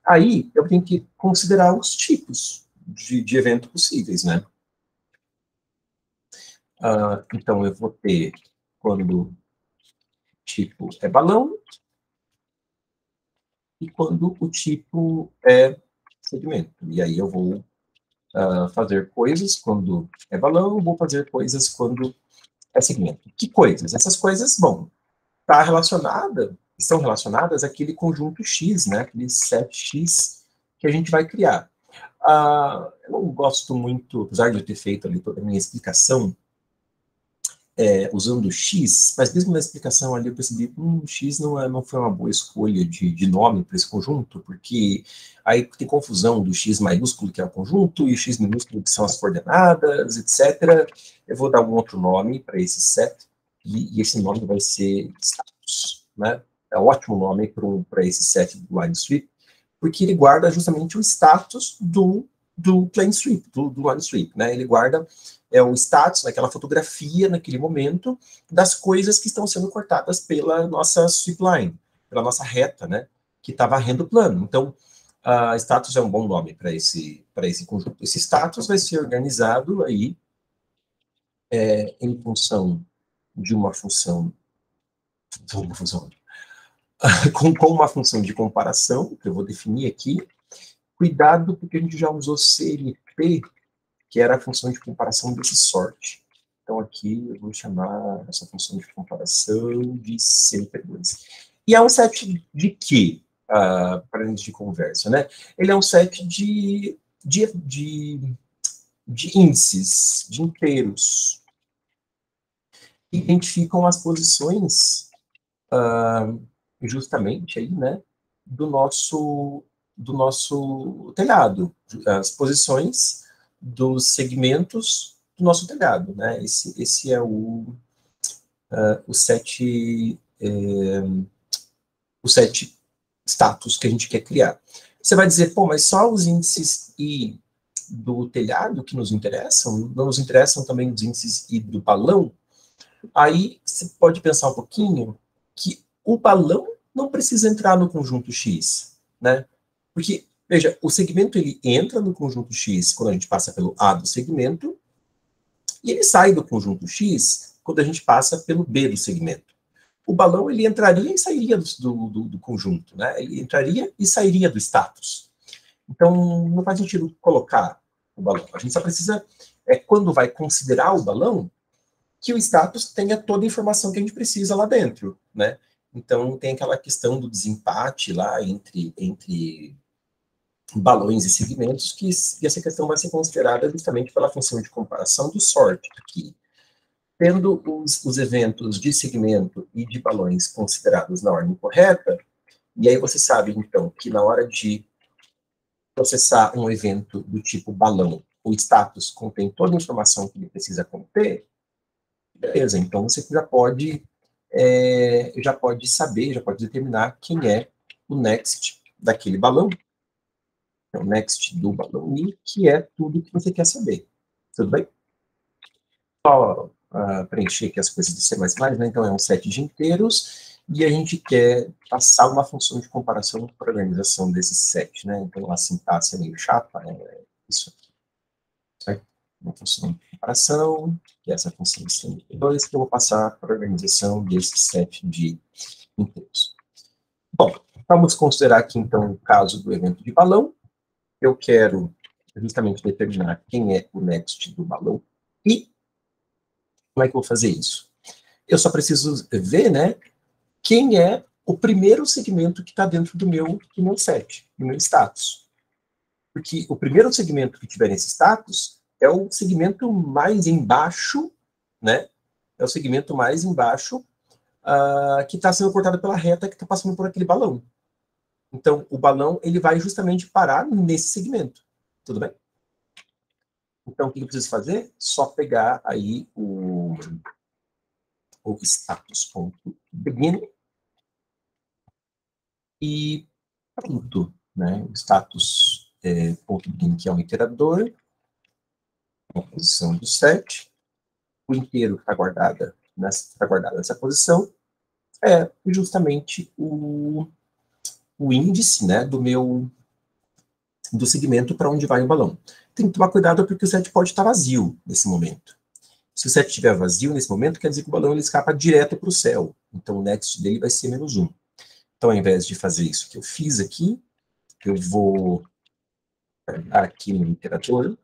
Aí, eu tenho que considerar os tipos de evento possíveis, né? Então, eu vou ter quando tipo é balão e quando o tipo é segmento. E aí eu vou fazer coisas quando é balão, vou fazer coisas quando é segmento. Que coisas? Essas coisas, bom, estão relacionadas àquele conjunto X, né? Aquele set X que a gente vai criar. Eu não gosto muito, apesar de eu ter feito ali toda a minha explicação, usando X, mas mesmo na explicação ali eu percebi que X não foi uma boa escolha de nome para esse conjunto, porque aí tem confusão do X maiúsculo, que é o conjunto, e o X minúsculo, que são as coordenadas, etc. Eu vou dar um outro nome para esse set, e esse nome vai ser status, né? É um ótimo nome para esse set do line sweep, porque ele guarda justamente o status do plane sweep, do line sweep, né? Ele guarda o status, naquela fotografia, naquele momento, das coisas que estão sendo cortadas pela nossa sweep line, pela nossa reta, né? Que está varrendo o plano. Então, status é um bom nome para esse conjunto. Esse status vai ser organizado aí em função de uma função com uma função de comparação, que eu vou definir aqui. Cuidado, porque a gente já usou CLP, que era a função de comparação desse sort. Então, aqui eu vou chamar essa função de comparação de CLP2. E é um set de quê? Para gente de conversa, né? Ele é um set de índices, de inteiros, que identificam as posições justamente aí, né, do nosso telhado, as posições dos segmentos do nosso telhado, né? Esse é o set status que a gente quer criar. Você vai dizer, pô, mas só os índices I do telhado que nos interessam? Não nos interessam também os índices I do balão? Aí você pode pensar um pouquinho que o balão não precisa entrar no conjunto X, né? Porque, veja, o segmento ele entra no conjunto X quando a gente passa pelo A do segmento, e ele sai do conjunto X quando a gente passa pelo B do segmento. O balão ele entraria e sairia do conjunto, né? Ele entraria e sairia do status. Então, não faz sentido colocar o balão. A gente só precisa, quando vai considerar o balão, que o status tenha toda a informação que a gente precisa lá dentro, né? Então, tem aquela questão do desempate lá entre balões e segmentos, que essa questão vai ser considerada justamente pela função de comparação do sort aqui. Tendo os eventos de segmento e de balões considerados na ordem correta, e aí você sabe, então, que na hora de processar um evento do tipo balão, o status contém toda a informação que ele precisa conter, beleza, então você já pode saber, já pode determinar quem é o next daquele balão, o next do balão I, que é tudo que você quer saber. Tudo bem? Só preencher aqui as coisas do C++, né? Então é um set de inteiros, e a gente quer passar uma função de comparação para a organização desse set, né? Então a sintaxe é meio chata, isso aqui, certo? Uma função de comparação, que é essa função de CM2, que eu vou passar para a organização desse set de inteiros. Bom, vamos considerar aqui, então, o caso do evento de balão. Eu quero justamente determinar quem é o next do balão. E como é que eu vou fazer isso? Eu só preciso ver, né, quem é o primeiro segmento que está dentro do meu set, do meu status. Porque o primeiro segmento que tiver nesse status é o segmento mais embaixo, né? É o segmento mais embaixo que está sendo cortado pela reta que está passando por aquele balão. Então, o balão ele vai justamente parar nesse segmento. Tudo bem? Então, o que eu preciso fazer? Só pegar aí o status.begin e pronto, né? O status.begin, que é um iterador, a posição do set, o inteiro que está guardado nessa posição, é justamente o índice, né, do segmento para onde vai o balão. Tem que tomar cuidado porque o set pode estar vazio nesse momento. Se o set estiver vazio nesse momento, quer dizer que o balão ele escapa direto para o céu. Então, o next dele vai ser -1. Então, ao invés de fazer isso que eu fiz aqui, eu vou aqui no iterador,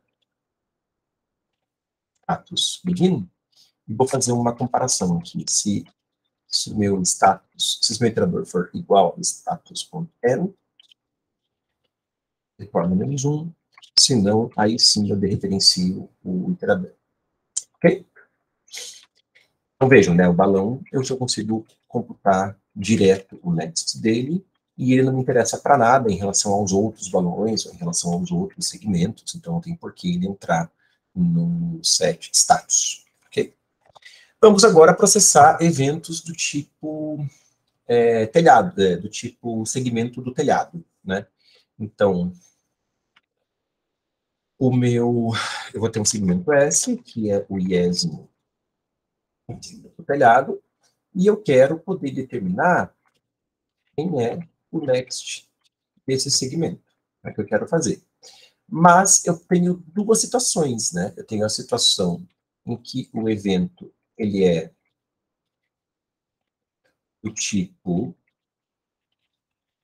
status begin, e vou fazer uma comparação aqui. Se o meu status, se o meu iterador for igual a status.n, retorna -1, senão, aí sim eu dereferencio o iterador. Ok? Então vejam, né, o balão, eu já consigo computar direto o next dele, e ele não me interessa para nada em relação aos outros balões, ou em relação aos outros segmentos, então não tem por que ele entrar no set status. Ok? Vamos agora processar eventos do tipo telhado, do tipo segmento do telhado, né? Então, eu vou ter um segmento S, que é o iésimo do telhado, e eu quero poder determinar quem é o next desse segmento, é o que eu quero fazer. Mas eu tenho duas situações, né? Eu tenho a situação em que o evento ele é do tipo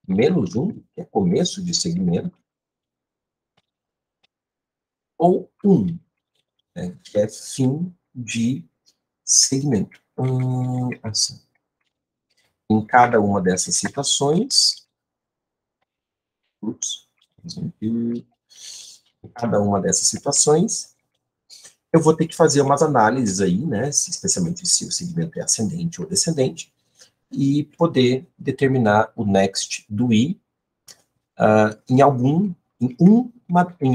-1, que é começo de segmento, ou 1, né, que é fim de segmento. Assim. Em cada uma dessas situações, em cada uma dessas situações, eu vou ter que fazer umas análises aí, né, especialmente se o segmento é ascendente ou descendente, e poder determinar o next do i em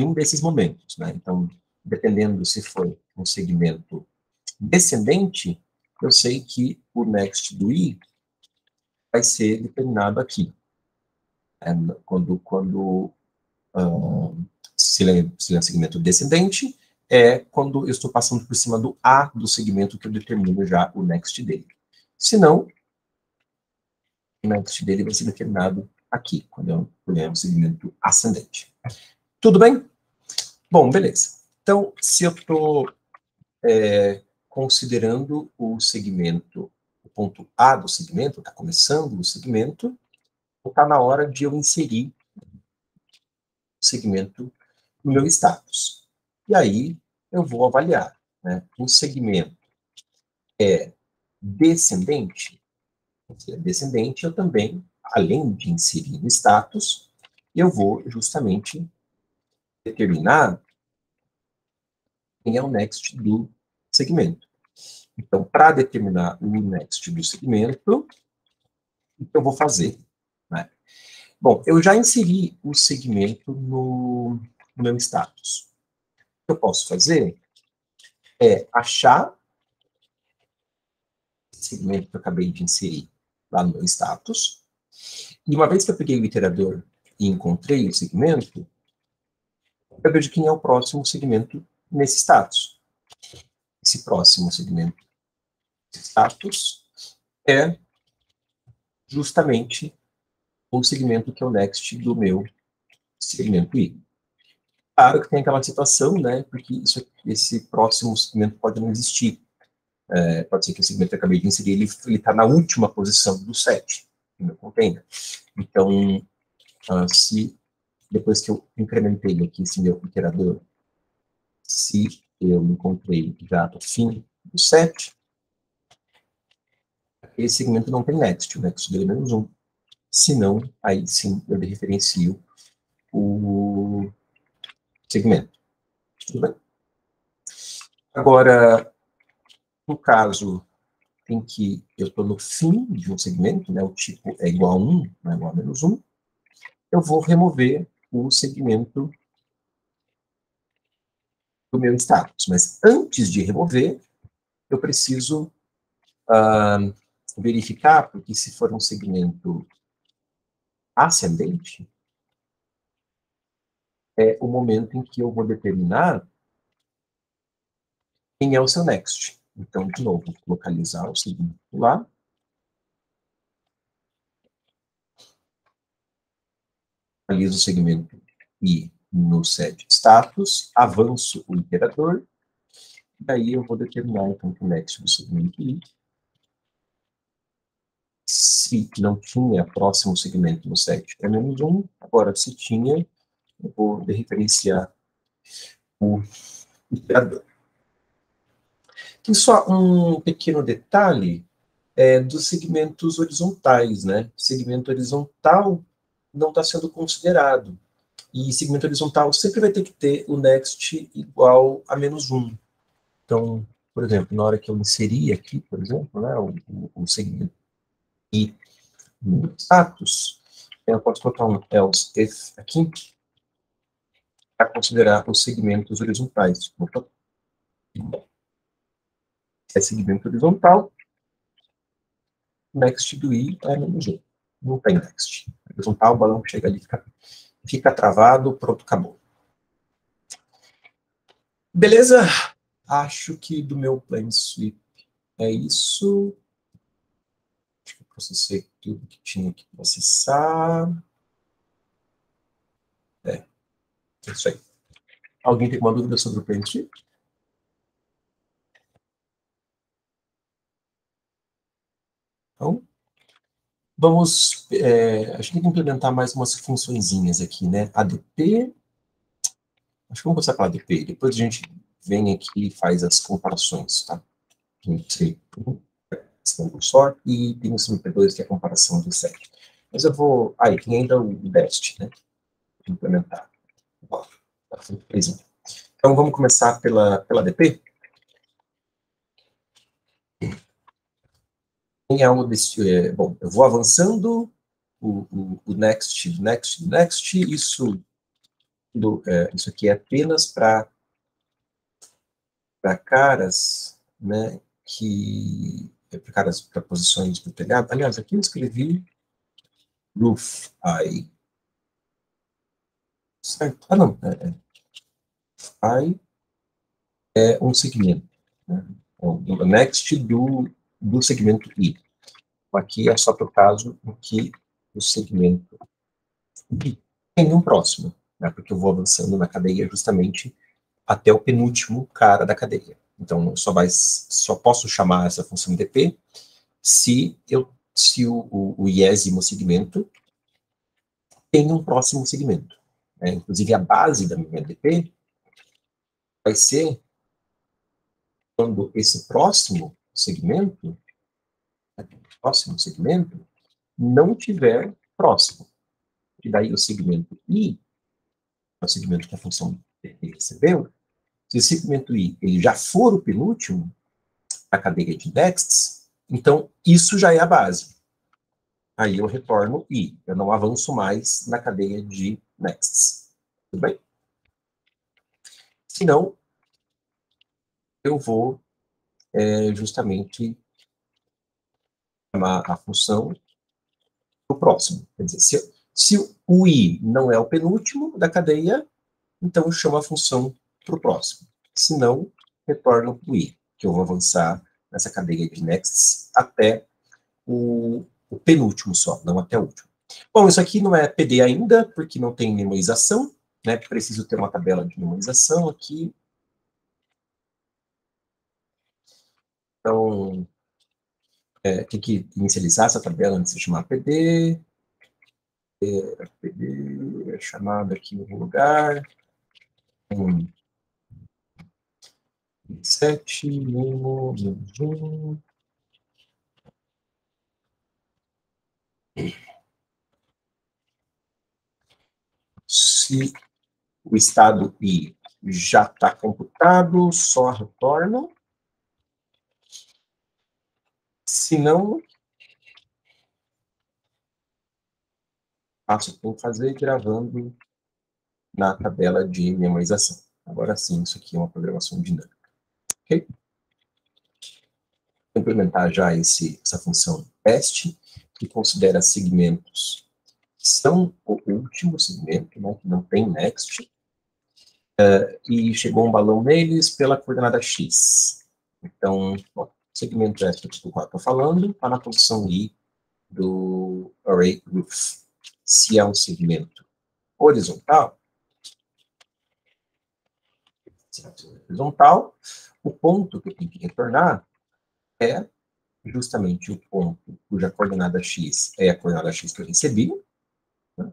um desses momentos, né? Então, dependendo se for um segmento descendente, eu sei que o next do i vai ser determinado aqui. Se ele é um segmento descendente, é quando eu estou passando por cima do A do segmento que eu determino já o next dele. Se não, o next dele vai ser determinado aqui, quando é um segmento ascendente. Tudo bem? Bom, beleza. Então, se eu estou considerando o segmento, o ponto A do segmento, está começando o segmento, está na hora de eu inserir o segmento no meu status. E aí, eu vou avaliar, né? O segmento é descendente? Se é descendente, eu também, além de inserir no status, eu vou justamente determinar quem é o next do segmento. Então, para determinar o next do segmento, o que eu vou fazer? Né? Bom, eu já inseri o segmento no meu status. O que eu posso fazer é achar esse segmento que eu acabei de inserir lá no meu status, e uma vez que eu peguei o iterador e encontrei o segmento, eu vejo quem é o próximo segmento nesse status. Esse próximo segmento status é justamente o segmento que é o next do meu segmento I. Claro que tem aquela situação, né, porque esse próximo segmento pode não existir. Pode ser que o segmento que eu acabei de inserir, ele está na última posição do set, no meu container. Então, se depois que eu incrementei aqui esse meu iterador, se eu encontrei já o fim do set, aquele segmento não tem next, o next dele é -1. Se não, aí sim eu referencio o segmento. Tudo bem? Agora, no caso em que eu estou no fim de um segmento, né, o tipo é igual a 1, não é igual a -1, eu vou remover o segmento do meu status. Mas antes de remover, eu preciso verificar, porque se for um segmento ascendente, é o momento em que eu vou determinar quem é o seu next. Então, de novo, vou localizar o segmento lá. Localizo o segmento I no set status, avanço o iterador, Daí eu vou determinar, então, que o next do segmento I, se não tinha próximo segmento no set, é menos 1. Agora, se tinha, eu vou referenciar o operador. Tem só um pequeno detalhe dos segmentos horizontais, né? Segmento horizontal não está sendo considerado. E segmento horizontal sempre vai ter que ter o next igual a menos 1. Então, por exemplo, na hora que eu inserir aqui, por exemplo, né, o segmento I no status, eu posso colocar um else if aqui para considerar os segmentos horizontais. É segmento horizontal, next do I é menos 1. Não tem next. Horizontal, o balão chega ali, fica travado, pronto, acabou. Beleza? Acho que do meu plane sweep é isso. Acho que eu processei tudo que tinha que processar. É isso aí. Alguém tem alguma dúvida sobre o plane sweep? Então, vamos... a gente tem que implementar mais umas funçõezinhas aqui, né? ADP... Acho que vamos começar pela ADP. Depois a gente vem aqui e faz as comparações, tá? A gente do sort e tem o SMP2, que é a comparação do set. Mas eu vou... Aí, tem ainda o best, né? Implementar. Então, vamos começar pela ADP. Tem algo desse... bom, eu vou avançando o next, isso, isso aqui é apenas para caras, né, para posições do telhado. Aliás, aqui eu escrevi roof, aí, certo? Ah, não, aí é um segmento, né? O next do segmento I. Aqui é só para o caso em que o segmento I tem um próximo, né? Porque eu vou avançando na cadeia justamente até o penúltimo cara da cadeia. Então, só posso chamar essa função DP se o iésimo segmento tem um próximo segmento. Né? Inclusive, a base da minha DP vai ser quando esse próximo segmento não tiver próximo. E daí o segmento I, é o segmento que a função DP recebeu, se o segmento I ele já for o penúltimo, a cadeia de nexts, então isso já é a base. Aí eu retorno I, eu não avanço mais na cadeia de nexts. Tudo bem? Se não, eu vou justamente chamar a função do próximo. Quer dizer, se o I não é o penúltimo da cadeia, então eu chamo a função para o próximo. Se não, retorno o I, que eu vou avançar nessa cadeia de nexts até o penúltimo só, não até o último. Bom, isso aqui não é PD ainda, porque não tem memorização, né? Preciso ter uma tabela de memorização aqui. Então, tem que inicializar essa tabela antes de chamar PD. PD é chamado aqui em algum lugar. 7, memo, se o estado I já está computado, só retorna. Se não, faço o que tem que fazer gravando na tabela de memorização. Agora sim, isso aqui é uma programação dinâmica. Ok? Vou implementar já essa função teste, que considera segmentos que são o último segmento, né, que não tem next, e chegou um balão neles pela coordenada x. Então, ó, segmento S do qual estou falando está na posição I do array roof. Se é um segmento horizontal, O ponto que eu tenho que retornar é justamente o ponto cuja coordenada x é a coordenada x que eu recebi, né?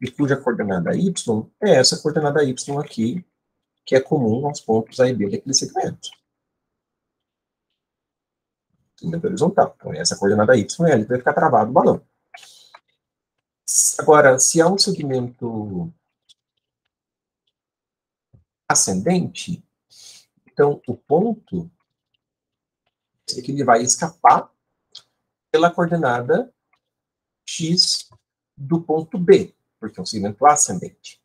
E cuja coordenada y é essa coordenada y aqui, que é comum aos pontos A e B daquele segmento. Segmento horizontal. Então, essa coordenada y é ali que vai ficar travado o balão. Agora, se há um segmento ascendente, então o ponto é que ele vai escapar pela coordenada x do ponto B, porque é um segmento ascendente.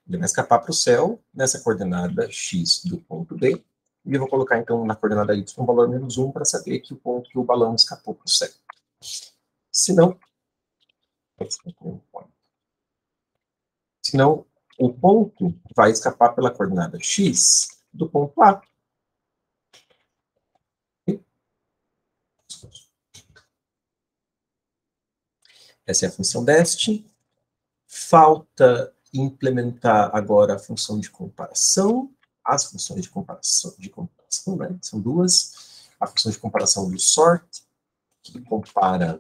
Ele vai escapar para o céu nessa coordenada x do ponto B, e eu vou colocar, então, na coordenada y um valor menos 1 para saber que o ponto que o balão escapou para o céu. Senão, o ponto vai escapar pela coordenada x do ponto A. Essa é a função deste. Falta implementar agora a função de comparação, as funções de comparação, né? São duas. A função de comparação do sort, que compara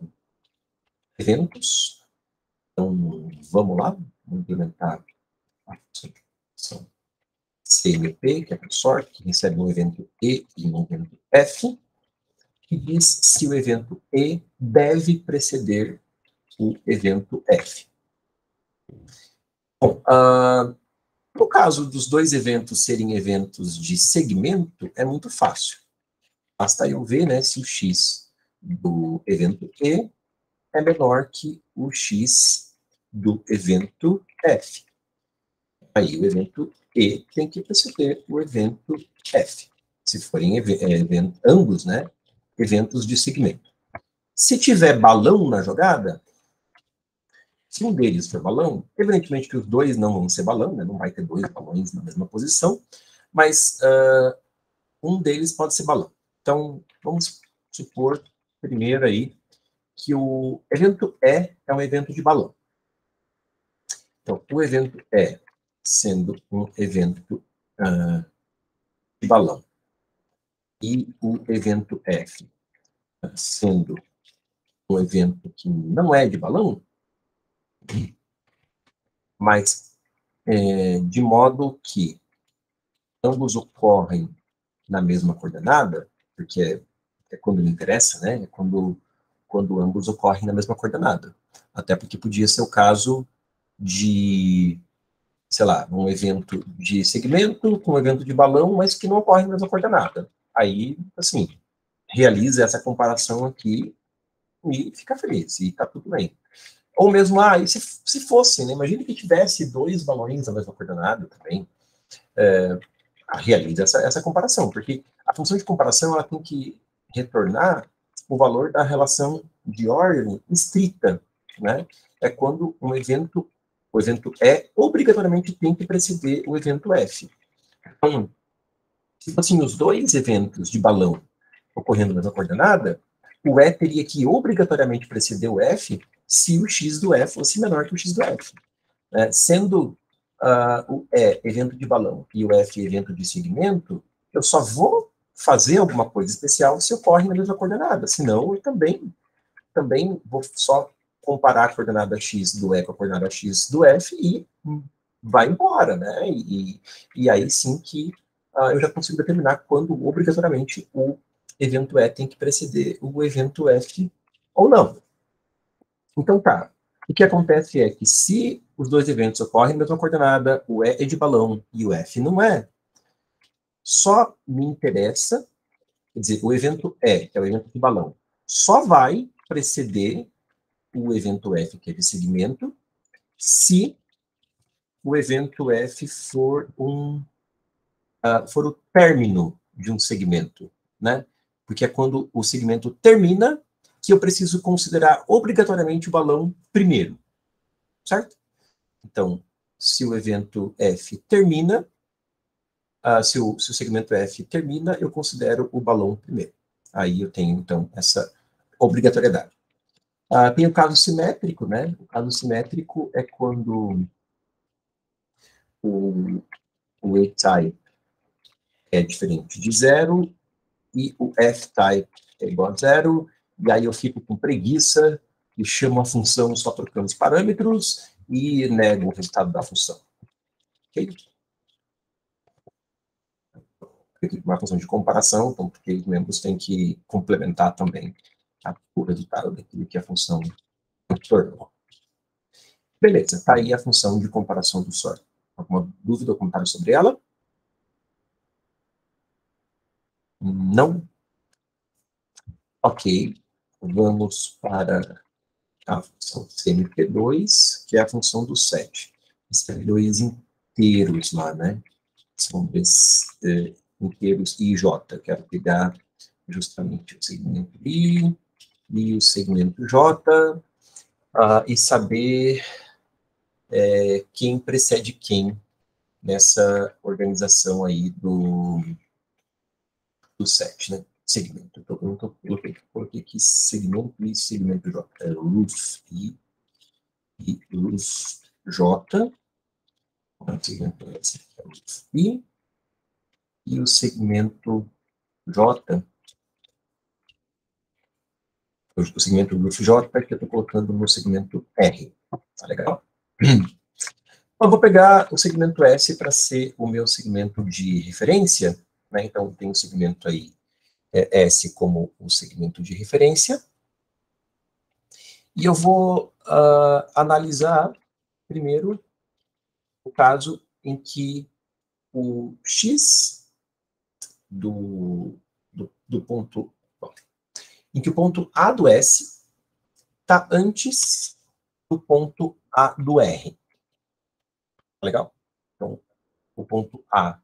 eventos. Então, vamos lá, vamos implementar a função de comparação CMP, que é para o sort, que recebe um evento E e um evento F, que diz se o evento E deve preceder o evento F. Bom, no caso dos dois eventos serem eventos de segmento, é muito fácil. Basta eu ver, né, se o x do evento E é menor que o x do evento F. Aí o evento E tem que preceder o evento F, se forem ambos, né, eventos de segmento. Se tiver balão na jogada, se um deles for balão, evidentemente que os dois não vão ser balão, né, não vai ter dois balões na mesma posição, mas um deles pode ser balão. Então, vamos supor, primeiro aí, que o evento E é um evento de balão. Então, o evento E sendo um evento de balão e o evento F sendo um evento que não é de balão, mas de modo que ambos ocorrem na mesma coordenada, porque é quando me interessa, né? É quando ambos ocorrem na mesma coordenada. Até porque podia ser o caso de, sei lá, um evento de segmento com um evento de balão, mas que não ocorre na mesma coordenada. Aí, assim, realiza essa comparação aqui e fica feliz, e tá tudo bem. Ou mesmo, e se fosse, né? Imagine que tivesse dois balões na mesma coordenada também. Realiza essa comparação, porque a função de comparação ela tem que retornar o valor da relação de ordem estrita, né? É quando o evento E obrigatoriamente tem que preceder o evento F. Então, se fossem os dois eventos de balão ocorrendo na mesma coordenada, o E teria que obrigatoriamente preceder o F se o x do E fosse menor que o x do F. Sendo o E evento de balão e o F evento de segmento, eu só vou fazer alguma coisa especial se ocorre na mesma coordenada, senão eu também vou só comparar a coordenada x do E com a coordenada x do F e vai embora, né? E aí sim que eu já consigo determinar quando obrigatoriamente o evento E tem que preceder o evento F ou não. Então tá, o que acontece é que se os dois eventos ocorrem na mesma coordenada, o E é de balão e o F não é, só me interessa, quer dizer, o evento E, que é o evento de balão, só vai preceder o evento F, que é de segmento, se o evento F for o término de um segmento, né? Porque é quando o segmento termina que eu preciso considerar obrigatoriamente o balão primeiro, certo? Então, se o evento F termina, se o segmento F termina, eu considero o balão primeiro. Aí eu tenho, então, essa obrigatoriedade. Tem o caso simétrico, né? O caso simétrico é quando o A-type é diferente de 0 e o F-type é igual a 0, e aí eu fico com preguiça e chamo a função só trocando os parâmetros e nego o resultado da função. Ok? Uma função de comparação, então, porque os membros têm que complementar também o resultado daquilo que a função tornou. Beleza, está aí a função de comparação do sort. Alguma dúvida ou comentário sobre ela? Não? Ok. Vamos para a função CMP2, que é a função do set. CMP2 inteiros lá, né? São inteiros I e J. Quero pegar justamente o segmento I e o segmento J e saber quem precede quem nessa organização aí do set, né? Segmento. Então, eu coloquei aqui segmento e segmento J. Roof I e Roof J. O segmento S é Roof I. E o segmento J, o segmento Roof J, que eu estou colocando no segmento R. Tá legal? Eu vou pegar o segmento S para ser o meu segmento de referência, né? Então, tem o segmento aí S como o segmento de referência. E eu vou analisar, primeiro, o caso em que o X do ponto... Bom, em que o ponto A do S está antes do ponto A do R. Legal? Então, o ponto A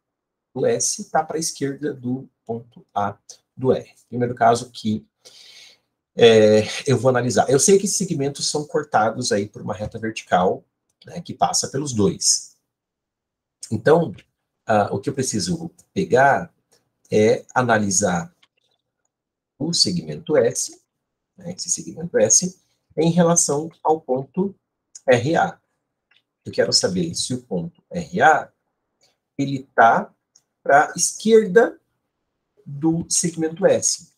do S está para a esquerda do ponto A do R. Primeiro caso que eu vou analisar. Eu sei que esses segmentos são cortados aí por uma reta vertical, né, que passa pelos dois. Então, o que eu preciso pegar é analisar o segmento S, né, esse segmento S, em relação ao ponto RA. Eu quero saber se o ponto RA ele está para a esquerda do segmento S.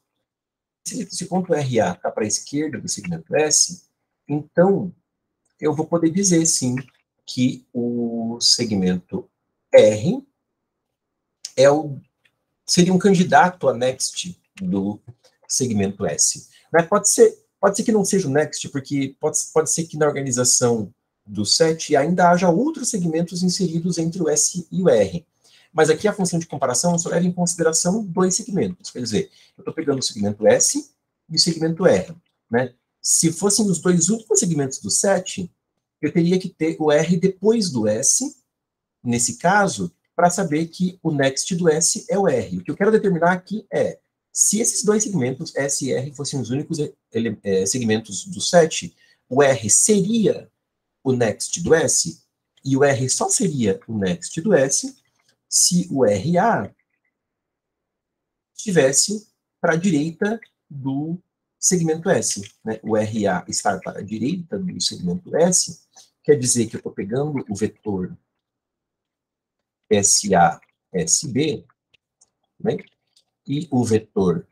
Se o ponto RA está para a esquerda do segmento S, então eu vou poder dizer, sim, que o segmento R seria um candidato a next do segmento S. Mas pode ser que não seja o next, porque pode ser que na organização do set ainda haja outros segmentos inseridos entre o S e o R. Mas aqui a função de comparação só leva em consideração dois segmentos. Quer dizer, eu estou pegando o segmento S e o segmento R. Né? Se fossem os dois únicos segmentos do set, eu teria que ter o R depois do S, nesse caso, para saber que o next do S é o R. O que eu quero determinar aqui é, se esses dois segmentos, S e R, fossem os únicos segmentos do set, o R seria o next do S, e o R só seria o next do S se o RA estivesse para a direita do segmento S. Né? O RA estar para a direita do segmento S quer dizer que eu estou pegando o vetor SA, SB, né? E o vetor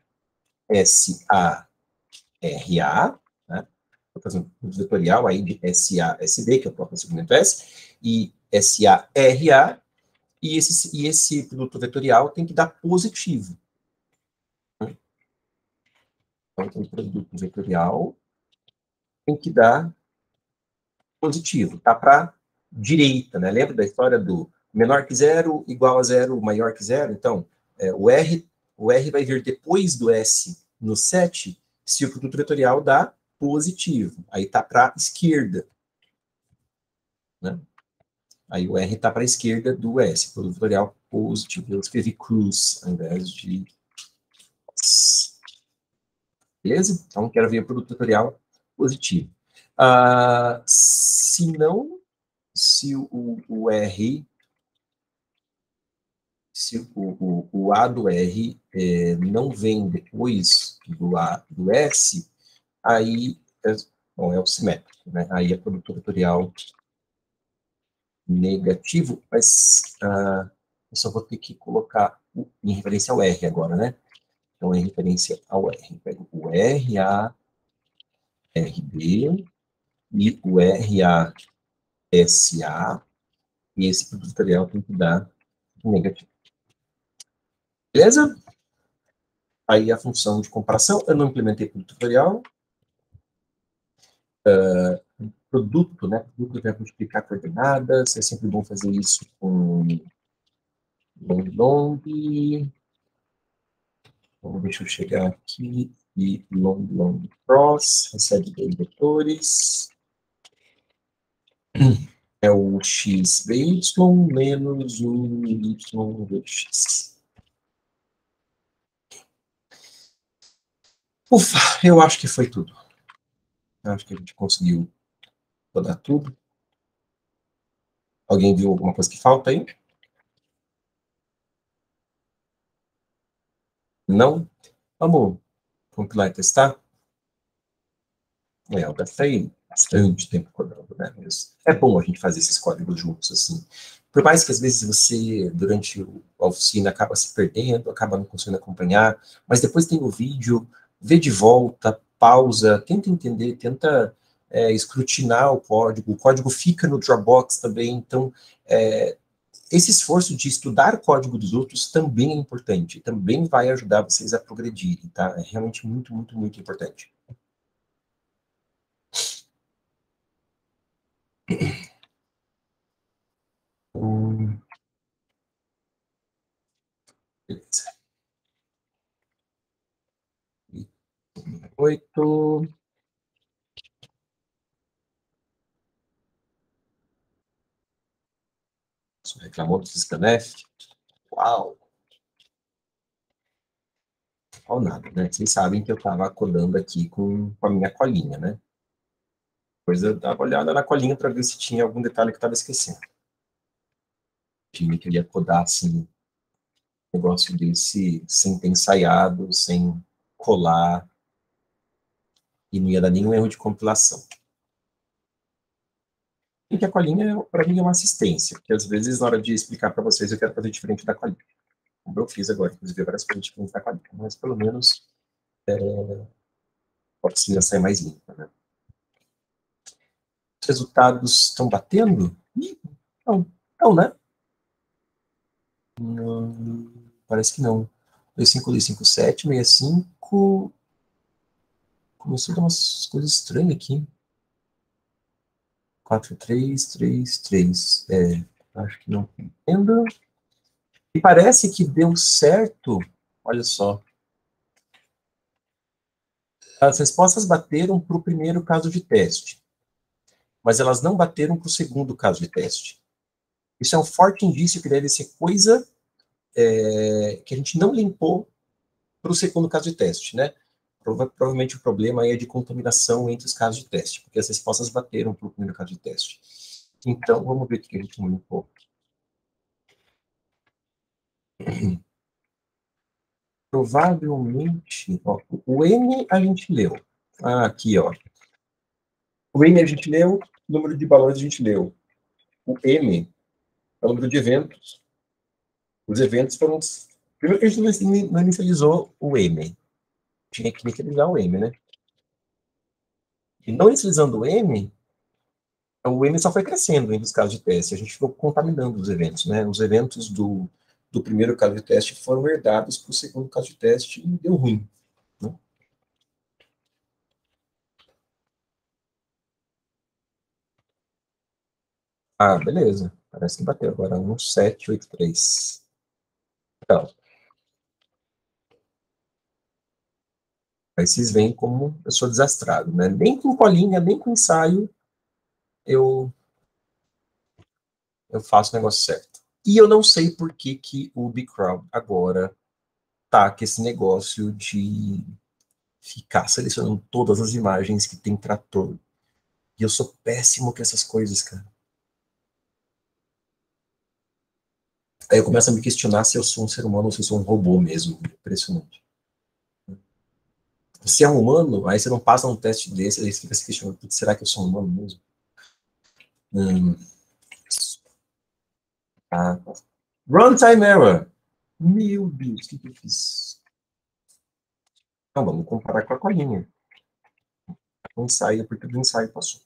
SA, RA, né? Estou fazendo um vetorial aí de SA, SB, que é o próprio segmento S, e SA, RA, e esse produto vetorial tem que dar positivo. Né? Então, o produto vetorial tem que dar positivo, está para direita, né? Lembra da história do menor que zero, igual a zero, maior que zero? Então, o R vai vir depois do S no set, se o produto vetorial dá positivo. Aí está para a esquerda. Né? Aí o R está para a esquerda do S, produto vetorial positivo. Eu escrevi cruz ao invés de... Beleza? Então, quero ver o produto vetorial positivo. Se não, se o R, se o A do R não vem depois do A do S, aí bom, é o simétrico, né? Aí é produto vetorial negativo, mas eu só vou ter que colocar em referência ao R agora, né? Então, em referência ao R. Pego o RARB e o RASA, e esse produto vetorial tem que dar negativo. Beleza? Aí a função de comparação, eu não implementei produto vetorial. Produto, né? Produto vai multiplicar coordenadas, é sempre bom fazer isso com long. Então, deixa eu chegar aqui e long cross, recebe dois vetores. É o x vy menos o y vx. Ufa, eu acho que foi tudo. Eu acho que a gente conseguiu rodar tudo. Alguém viu alguma coisa que falta aí? Não? Vamos compilar e testar? Eu gastei bastante tempo codando, né? Mas é bom a gente fazer esses códigos juntos, assim. Por mais que às vezes você, durante a oficina, acaba se perdendo, acaba não conseguindo acompanhar, mas depois tem o vídeo, vê de volta, pausa, tenta entender, tenta escrutinar o código fica no Dropbox também, então esse esforço de estudar o código dos outros também é importante, também vai ajudar vocês a progredirem, tá? É realmente muito, muito, muito importante. Beleza. 8. Você reclamou do Scanf? Uau! Ou nada, né? Vocês sabem que eu estava codando aqui com a minha colinha, né? Depois eu dava uma olhada na colinha para ver se tinha algum detalhe que eu estava esquecendo. Tinha que eu ia codar assim, um negócio desse, sem ter ensaiado, sem colar, e não ia dar nenhum erro de compilação. E que a colinha, para mim, é uma assistência, porque às vezes, na hora de explicar para vocês, eu quero fazer diferente da colinha. Como eu fiz agora, inclusive, várias coisas diferentes da colinha, mas pelo menos pode sair mais limpa, né? Os resultados estão batendo? Não, não, né? Não, parece que não. 2527, 65. Começou a dar umas coisas estranhas aqui. 4333. Acho que não entendo. E parece que deu certo. Olha só. As respostas bateram para o primeiro caso de teste, mas elas não bateram para o segundo caso de teste. Isso é um forte indício que deve ser coisa que a gente não limpou para o segundo caso de teste, né? Provavelmente o problema aí é de contaminação entre os casos de teste, porque as respostas bateram para o primeiro caso de teste. Então, vamos ver o que a gente limpou. Provavelmente, ó, o N a gente leu. Aqui, ó. O N a gente leu, o número de balões a gente leu. O M é o número de eventos. Os eventos foram... Primeiro que a gente não inicializou o M. Tinha que inicializar o M, né? E não inicializando o M só foi crescendo entre os casos de teste. A gente ficou contaminando os eventos, né? Os eventos do primeiro caso de teste foram herdados para o segundo caso de teste e deu ruim, né? Beleza. Parece que bateu agora. 1783. Então, aí vocês veem como eu sou desastrado, né? Nem com colinha, nem com ensaio, eu, eu faço o negócio certo. E eu não sei por que, que o Bcrowd agora tá com esse negócio de ficar selecionando todas as imagens que tem trator. E eu sou péssimo com essas coisas, cara. Aí eu começo a me questionar se eu sou um ser humano ou se eu sou um robô mesmo. Impressionante. Você é um humano, aí você não passa um teste desse, aí você fica se questionando, será que eu sou um humano mesmo? Hum, tá. Runtime error. Meu Deus, o que eu fiz? Não, vamos comparar com a colinha. O ensaio, porque o ensaio passou.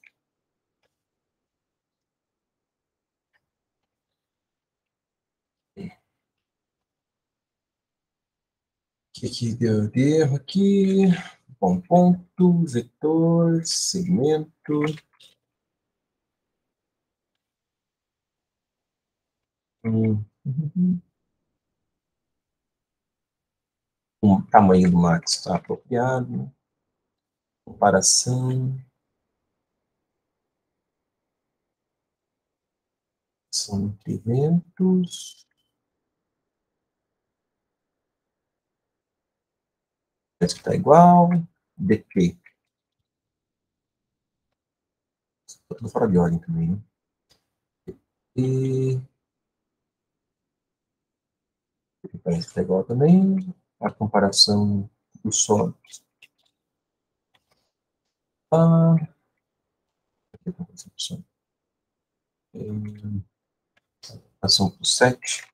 O que deu de erro aqui? Bom, ponto, vetor, segmento. O tamanho do max está apropriado. Comparação. São entre eventos. Esse está igual. DP. Estou tudo fora de ordem também, né? E parece que está igual também. A comparação do solo. Ah, aqui a comparação do solo. Comparação por 7.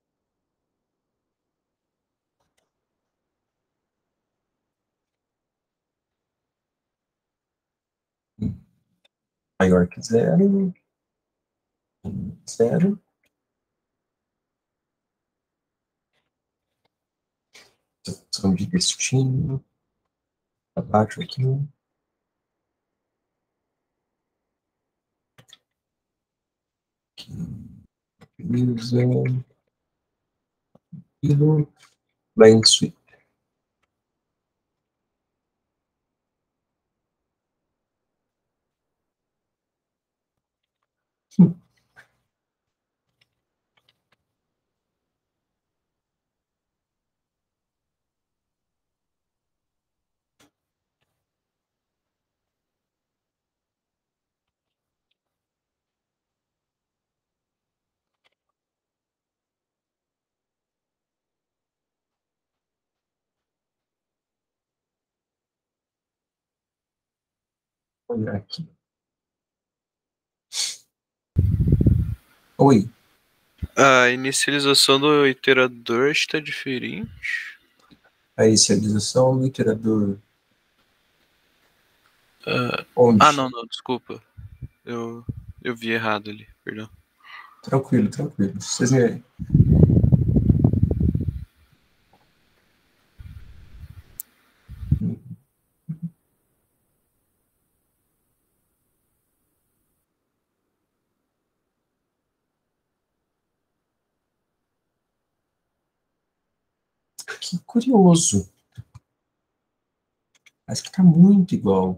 Maior que 0. 0. Função de destino. Abaixo aqui. User. Line sweep. Olha aqui. Oi. A inicialização do iterador está diferente. A inicialização do iterador. Não, desculpa. Eu vi errado ali, perdão. Tranquilo, tranquilo. Vocês me... Que curioso. Parece que está muito igual.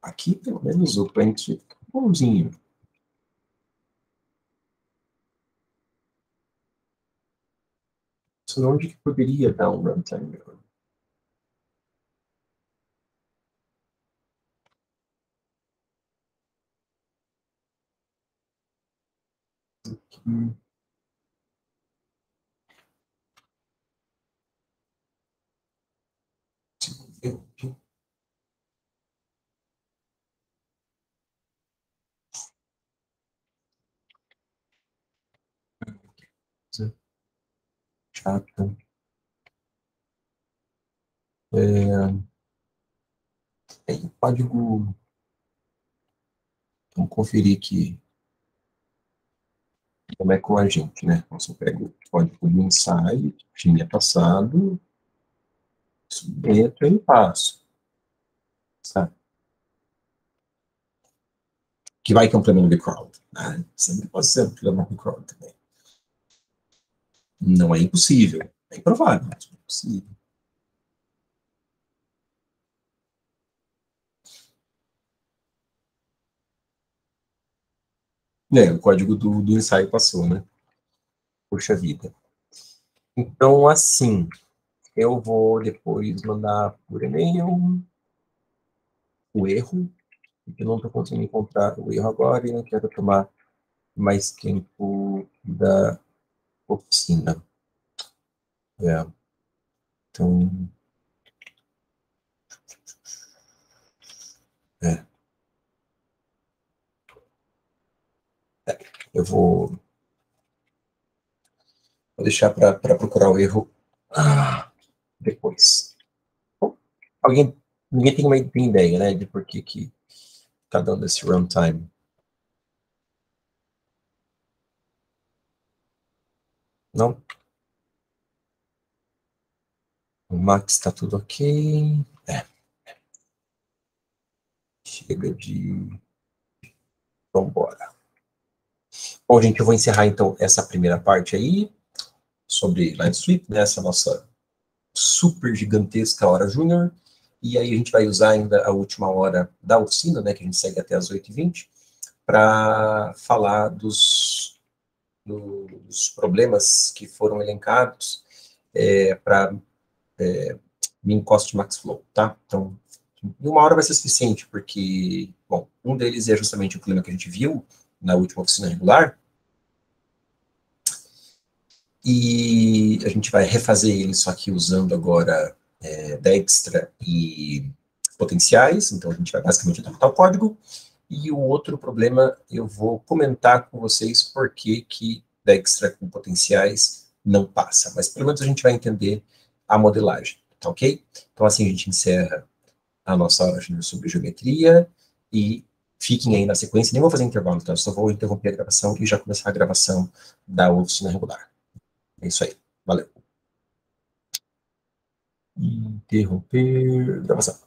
Aqui, pelo menos, o pente fica bonzinho. Só onde que poderia dar um runtime error? Chata. Aí, código. Vamos conferir aqui como é com a gente, né? Então, você pega o código do ensaio, que tinha passado, submeto e passo. Sabe? Que vai que é um problema de crowd. Né? Sempre pode ser um problema de crowd também. Não é impossível. É improvável, mas não é impossível. O código do ensaio passou, né? Puxa vida. Então, assim, eu vou depois mandar por e-mail o erro, porque eu não estou conseguindo encontrar o erro agora e não quero tomar mais tempo da oficina. Então, é. Eu vou deixar para procurar o erro depois. Bom, ninguém tem uma ideia, né, de por que está dando esse runtime. Não? O Max está tudo ok. Chega de... Vamos embora. Bom, gente, eu vou encerrar, então, essa primeira parte aí, sobre Live Sweep, né, essa nossa super gigantesca hora júnior, e aí a gente vai usar ainda a última hora da oficina, né, que a gente segue até as 8h20, para falar dos problemas que foram elencados para Min Cost Max Flow, tá? Então, uma hora vai ser suficiente, porque, bom, um deles é justamente o problema que a gente viu na última oficina regular, e a gente vai refazer ele, só que usando agora Dijkstra e potenciais, então a gente vai basicamente adaptar o código, e o outro problema eu vou comentar com vocês por que Dijkstra com potenciais não passa, mas pelo menos a gente vai entender a modelagem, tá ok? Então assim a gente encerra a nossa aula sobre geometria, e fiquem aí na sequência, nem vou fazer intervalo, então só vou interromper a gravação e já começar a gravação da oficina regular. É isso aí. Valeu. Interromper gravação.